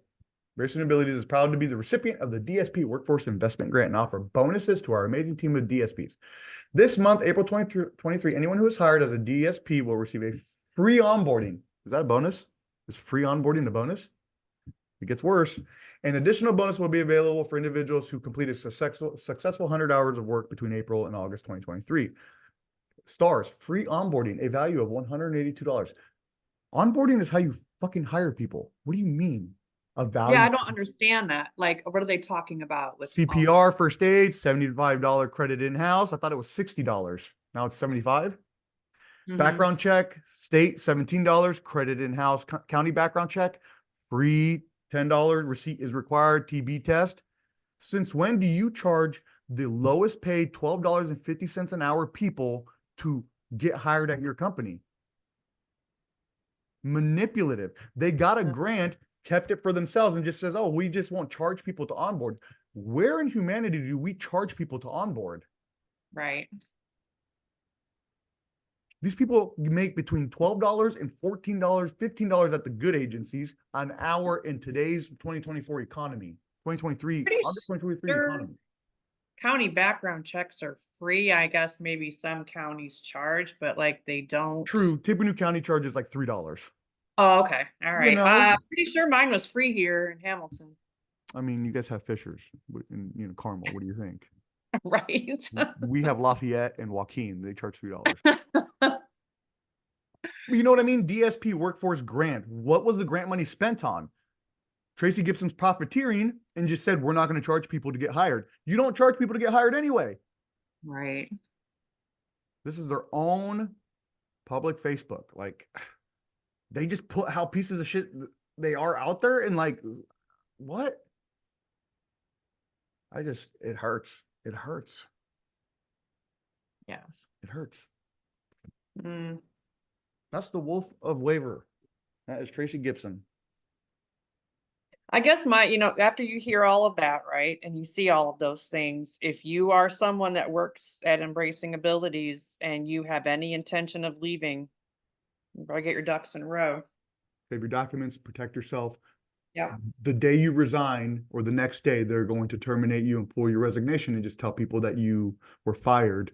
Embracing Abilities is proud to be the recipient of the DSP Workforce Investment Grant and offer bonuses to our amazing team of DSPs. This month, April 2023, anyone who is hired as a DSP will receive a free onboarding. Is that a bonus? Is free onboarding a bonus? It gets worse. An additional bonus will be available for individuals who completed successful 100 hours of work between April and August 2023. Stars, free onboarding, a value of $182. Onboarding is how you fucking hire people. What do you mean? A value? Yeah, I don't understand that. Like, what are they talking about with CPR, first aid, $75 credit in-house. I thought it was $60. Now it's $75. Background check, state, $17, credit in-house, county background check, free $10, receipt is required, TB test. Since when do you charge the lowest paid $12.50 an hour people to get hired at your company? Manipulative. They got a grant, kept it for themselves, and just says, oh, we just won't charge people to onboard. Where in humanity do we charge people to onboard? Right. These people make between $12 and $14, $15 at the good agencies an hour in today's 2024 economy. 2023, August 2023 economy. County background checks are free. I guess maybe some counties charge, but like they don't. True. Tippecanoe County charges like $3. Oh, okay. All right. You know, Pretty sure mine was free here in Hamilton. I mean, you guys have Fishers in, Carmel. What do you think? Right. We have Lafayette and Joaquin. They charge $3. You know what I mean? DSP Workforce Grant. What was the grant money spent on? Traci Gibson's profiteering and just said, we're not going to charge people to get hired. You don't charge people to get hired anyway. Right. This is their own public Facebook. Like, they just put how pieces of shit they are out there, and like, what? It hurts. It hurts. Yeah. It hurts. Mm. That's the wolf of Waiver. That is Traci Gibson. I guess after you hear all of that, right, and you see all of those things, if you are someone that works at Embracing Abilities and you have any intention of leaving, you better get your ducks in a row. Save your documents, protect yourself. Yeah. The day you resign or the next day, they're going to terminate you and pull your resignation and just tell people that you were fired.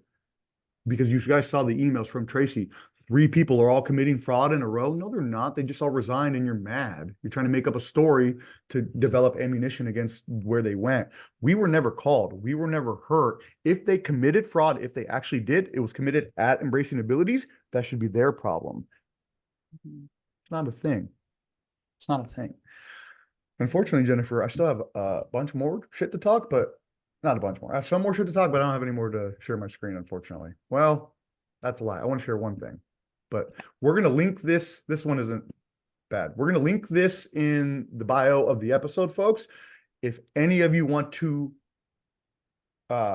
Because you guys saw the emails from Traci. 3 people are all committing fraud in a row. No, they're not. They just all resigned and you're mad. You're trying to make up a story to develop ammunition against where they went. We were never called. We were never hurt. If they committed fraud, if they actually did, it was committed at Embracing Abilities. That should be their problem. It's not a thing. It's not a thing. Unfortunately, Jennifer, I still have a bunch more shit to talk, but not a bunch more. I have some more shit to talk, but I don't have any more to share my screen, unfortunately. Well, that's a lie. I want to share one thing, but we're going to link this. This one isn't bad. We're going to link this in the bio of the episode, folks. If any of you want to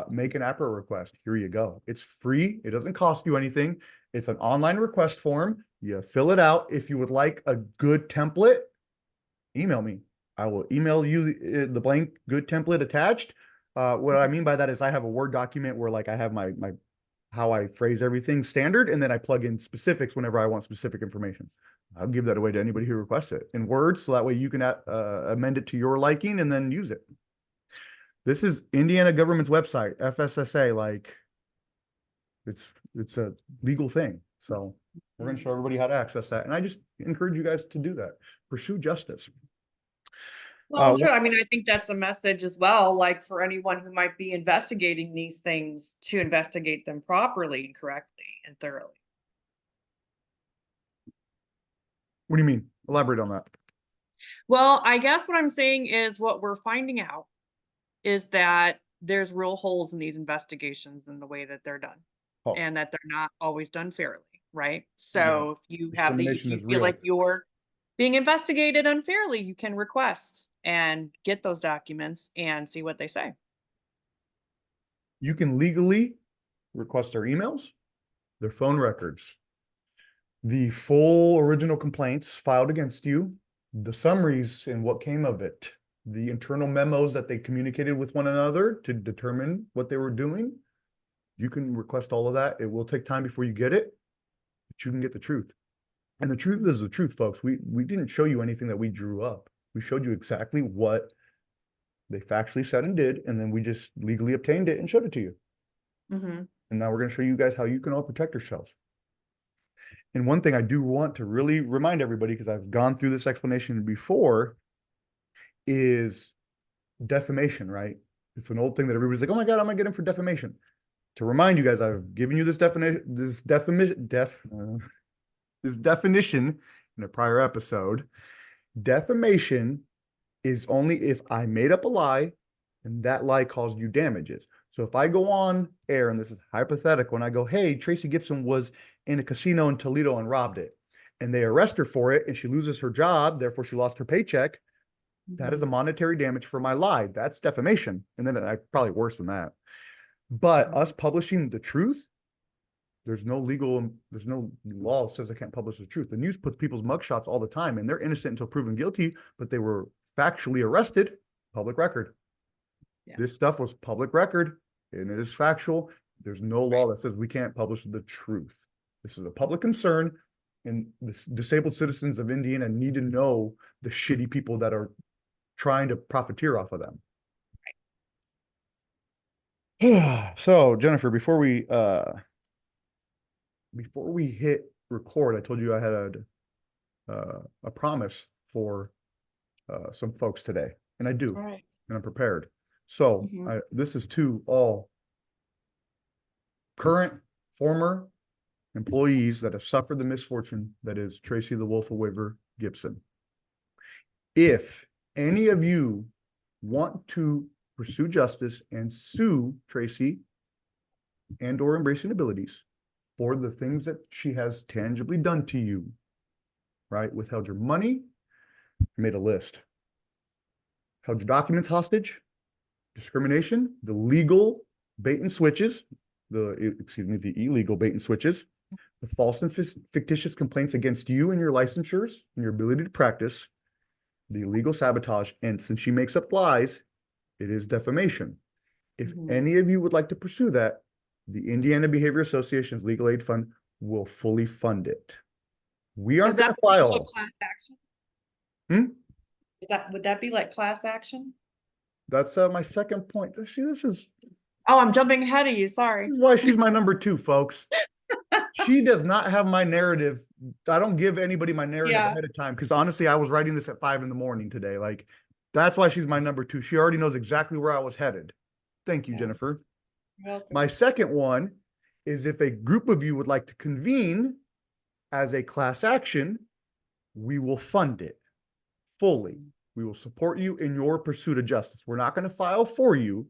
make an APRA request, here you go. It's free. It doesn't cost you anything. It's an online request form. You fill it out. If you would like a good template, email me. I will email you the blank good template attached. What I mean by that is I have a Word document where like I have my how I phrase everything standard, and then I plug in specifics whenever I want specific information. I'll give that away to anybody who requests it in Word, so that way you can amend it to your liking and then use it. This is Indiana government's website, FSSA. Like, it's a legal thing. So we're going to show everybody how to access that, and I just encourage you guys to do that. Pursue justice. Well, sure. I mean, I think that's a message as well, like for anyone who might be investigating these things, to investigate them properly and correctly and thoroughly. What do you mean? Elaborate on that. Well, I guess what I'm saying is what we're finding out is that there's real holes in these investigations and the way that they're done, and that they're not always done fairly, right? So if you have if you feel like you're being investigated unfairly, you can request and get those documents and see what they say. You can legally request their emails, their phone records, the full original complaints filed against you, the summaries and what came of it, the internal memos that they communicated with one another to determine what they were doing. You can request all of that. It will take time before you get it, but you can get the truth. And the truth is the truth, folks. We didn't show you anything that we drew up. We showed you exactly what they factually said and did, and then we just legally obtained it and showed it to you. Mm-hmm. And now we're going to show you guys how you can all protect yourselves. And one thing I do want to really remind everybody, because I've gone through this explanation before, is defamation, right? It's an old thing that everybody's like, oh my God, I'm going to get him for defamation. To remind you guys, I've given you this definition in a prior episode. Defamation is only if I made up a lie and that lie caused you damages. So if I go on air, and this is hypothetical, and I go, hey, Traci Gibson was in a casino in Toledo and robbed it, and they arrest her for it and she loses her job, therefore she lost her paycheck, that is a monetary damage for my lie. That's defamation. And then probably worse than that. But us publishing the truth, there's no law that says I can't publish the truth. The news puts people's mugshots all the time, and they're innocent until proven guilty, but they were factually arrested. Public record. Yeah. This stuff was public record, and it is factual. There's no law that says we can't publish the truth. This is a public concern, and the disabled citizens of Indiana need to know the shitty people that are trying to profiteer off of them. Right. So, Jennifer, before we hit record, I told you I had a promise for some folks today, and I do, and I'm prepared. So this is to all current, former employees that have suffered the misfortune that is Traci the Wolf of Waiver Gibson. If any of you want to pursue justice and sue Traci and or Embracing Abilities for the things that she has tangibly done to you, right? Withheld your money, made a list. Held your documents hostage, discrimination, the legal bait and switches, the illegal bait and switches, the false and fictitious complaints against you and your licensures and your ability to practice, the illegal sabotage, and since she makes up lies, it is defamation. If any of you would like to pursue that, the Indiana Behavior Association's Legal Aid Fund will fully fund it. We aren't going to file. Class action? Hmm? Would that be like class action? That's my second point. See, this is. Oh, I'm jumping ahead of you. Sorry. This is why she's my number 2, folks. She does not have my narrative. I don't give anybody my narrative ahead of time, because honestly, I was writing this at 5 a.m. today. Like, that's why she's my number 2. She already knows exactly where I was headed. Thank you, Jennifer. My second one is if a group of you would like to convene as a class action, we will fund it fully. We will support you in your pursuit of justice. We're not going to file for you.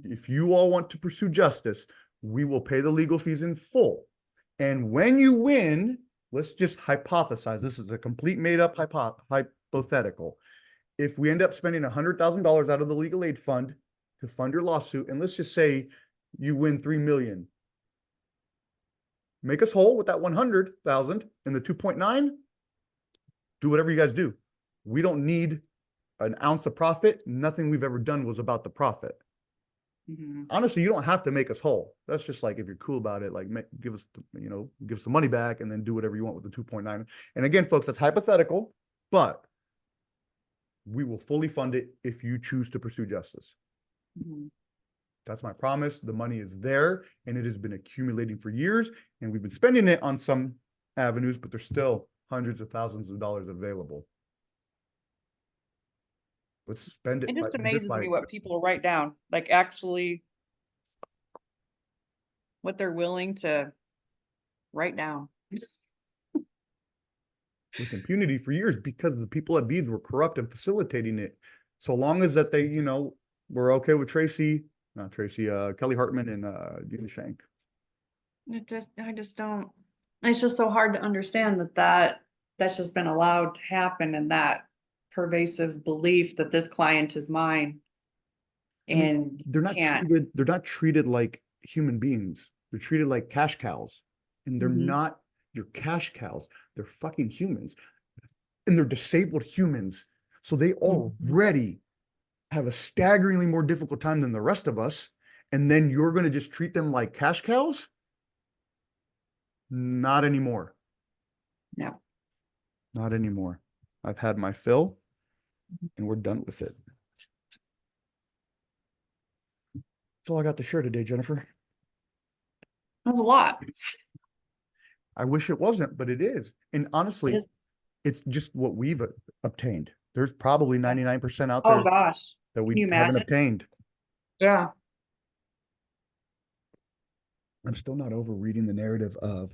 If you all want to pursue justice, we will pay the legal fees in full. And when you win, let's just hypothesize. This is a complete made-up hypothetical. If we end up spending $100,000 out of the legal aid fund to fund your lawsuit, and let's just say you win $3 million, make us whole with that 100,000 and the 2.9. Do whatever you guys do. We don't need an ounce of profit. Nothing we've ever done was about the profit. Honestly, you don't have to make us whole. That's just like, if you're cool about it, like give us, give some money back and then do whatever you want with the 2.9. And again, folks, that's hypothetical, but we will fully fund it if you choose to pursue justice. That's my promise. The money is there, and it has been accumulating for years, and we've been spending it on some avenues, but there's still hundreds of thousands of dollars available. Let's spend it. It just amazes me what people write down, like actually what they're willing to write down. With impunity for years, because the people at Beads were corrupt and facilitating it. So long as that they, were okay with Kelly Hartman and Gina Shank. I just don't. It's just so hard to understand that's just been allowed to happen, and that pervasive belief that this client is mine. and they're not can't. treated like human beings. They're treated like cash cows. And they're not your cash cows. They're fucking humans. And they're disabled humans. So they already have a staggeringly more difficult time than the rest of us. And then you're going to just treat them like cash cows? Not anymore. No. Not anymore. I've had my fill and we're done with it. That's all I got to share today, Jennifer. That's a lot. I wish it wasn't, but it is. And honestly, It is. it's just what we've obtained. There's probably 99% out Oh there gosh. that we Can you haven't imagine? obtained. Yeah. I'm still not over reading the narrative of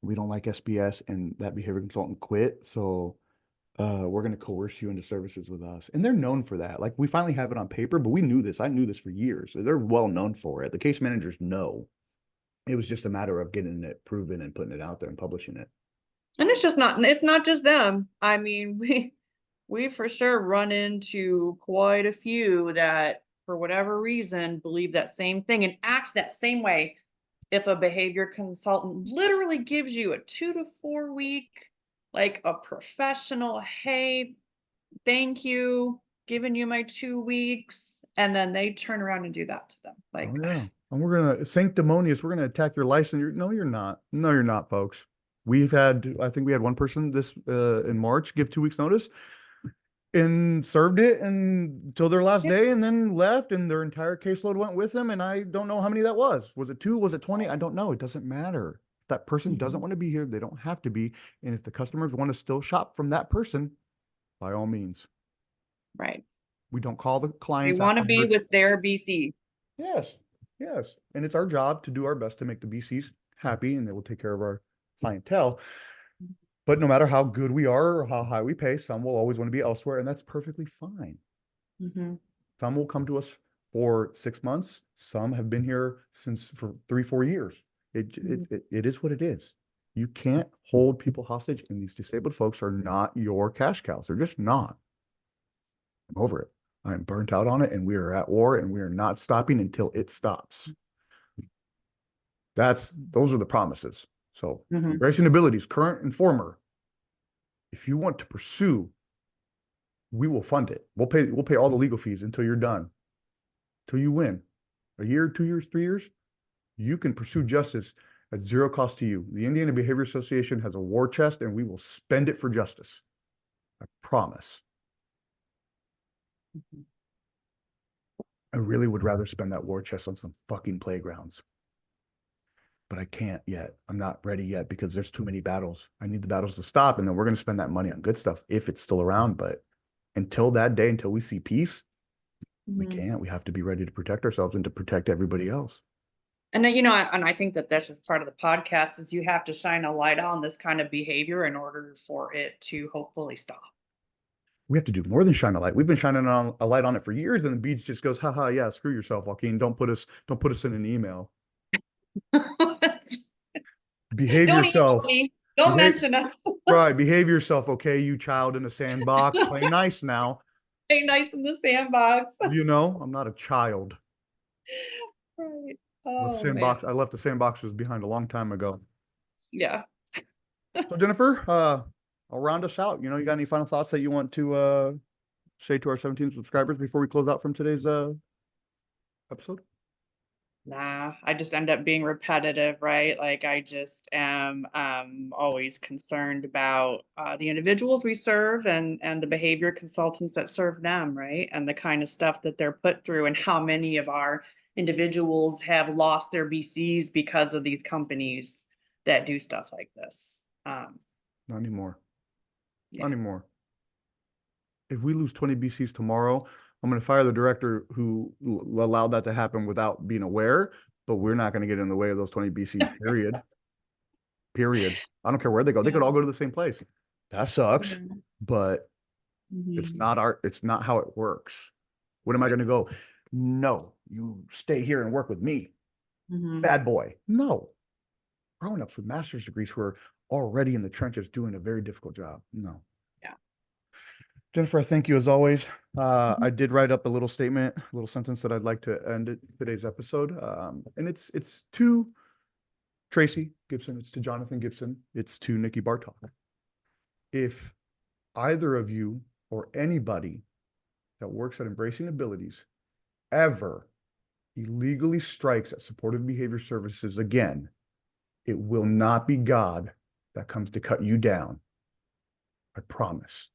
we don't like SBS and that behavior consultant quit. So we're going to coerce you into services with us. And they're known for that. Like we finally have it on paper, but we knew this. I knew this for years. They're well known for it. The case managers know. It was just a matter of getting it proven and putting it out there and publishing it. And it's not just them. I mean, we for sure run into quite a few that for whatever reason believe that same thing and act that same way. If a behavior consultant literally gives you a 2 to 4 week, like a professional, hey, thank you, giving you my 2 weeks, and then they turn around and do that to them. Like, oh yeah. And we're going to sanctimonious. We're going to attack your license. No, you're not. No, you're not, folks. I think we had one person this in March give 2 weeks notice and served it until their last day and then left and their entire caseload went with them. And I don't know how many that was. Was it 2? Was it 20? I don't know. It doesn't matter. If that person doesn't want to be here, they don't have to be. And if the customers want to still shop from that person, by all means. right. We don't call the They clients. want to be with their BC. Yes. Yes. And it's our job to do our best to make the BCs happy and they will take care of our clientele. But no matter how good we are or how high we pay, some will always want to be elsewhere, and that's perfectly fine. Some will come to us for 6 months. Some have been here for 3-4 years. It is what it is. You can't hold people hostage, and these disabled folks are not your cash cows. They're just not. I'm over it. I'm burnt out on it, and we are at war, and we are not stopping until it stops. Those are the promises. So embracing abilities, current and former. If you want to pursue, we will fund it. We'll pay all the legal fees until you're done. Till you win. A year, 2 years, 3 years, you can pursue justice at zero cost to you. The Indiana Behavior Association has a war chest and we will spend it for justice. I promise. I really would rather spend that war chest on some fucking playgrounds. But I can't yet. I'm not ready yet because there's too many battles. I need the battles to stop, and then we're going to spend that money on good stuff if it's still around. But until that day, until we see peace, we can't. We have to be ready to protect ourselves and to protect everybody else. And then, and I think that that's just part of the podcast is you have to shine a light on this kind of behavior in order for it to hopefully stop. We have to do more than shine a light. We've been shining on a light on it for years, and the beads just goes, haha, yeah, screw yourself, Joaquin. Don't put us in an email. Behave Don't yourself. Don't mention us. Right. Behave yourself, okay, you child in a sandbox. Play nice now. Play nice in the sandbox. I'm not a child. Right. I left the sandboxes behind a long time ago. Yeah. So Jennifer, I'll round us out. You got any final thoughts that you want to say to our 17 subscribers before we close out from today's episode? Nah, I just end up being repetitive, right? Like I just am always concerned about the individuals we serve and the behavior consultants that serve them, right? And the kind of stuff that they're put through and how many of our individuals have lost their BCs because of these companies that do stuff like this. Not anymore. Yeah. Not anymore. If we lose 20 BCs tomorrow, I'm going to fire the director who allowed that to happen without being aware, but we're not going to get in the way of those 20 BCs, period. Period. I don't care where they go. They could all go to the same place. That sucks, but it's not how it works. What am I going to go? No, you stay here and work with me. Bad boy. No. Grown-ups with master's degrees who are already in the trenches doing a very difficult job. No. Yeah. Jennifer, I thank you as always. I did write up a little statement, a little sentence that I'd like to end today's episode. And it's to Traci Gibson, it's to Jonathan Gibson, it's to Nikki Bartok. If either of you or anybody that works at Embracing Abilities ever illegally strikes at supportive behavior services again, it will not be God that comes to cut you down. I promise.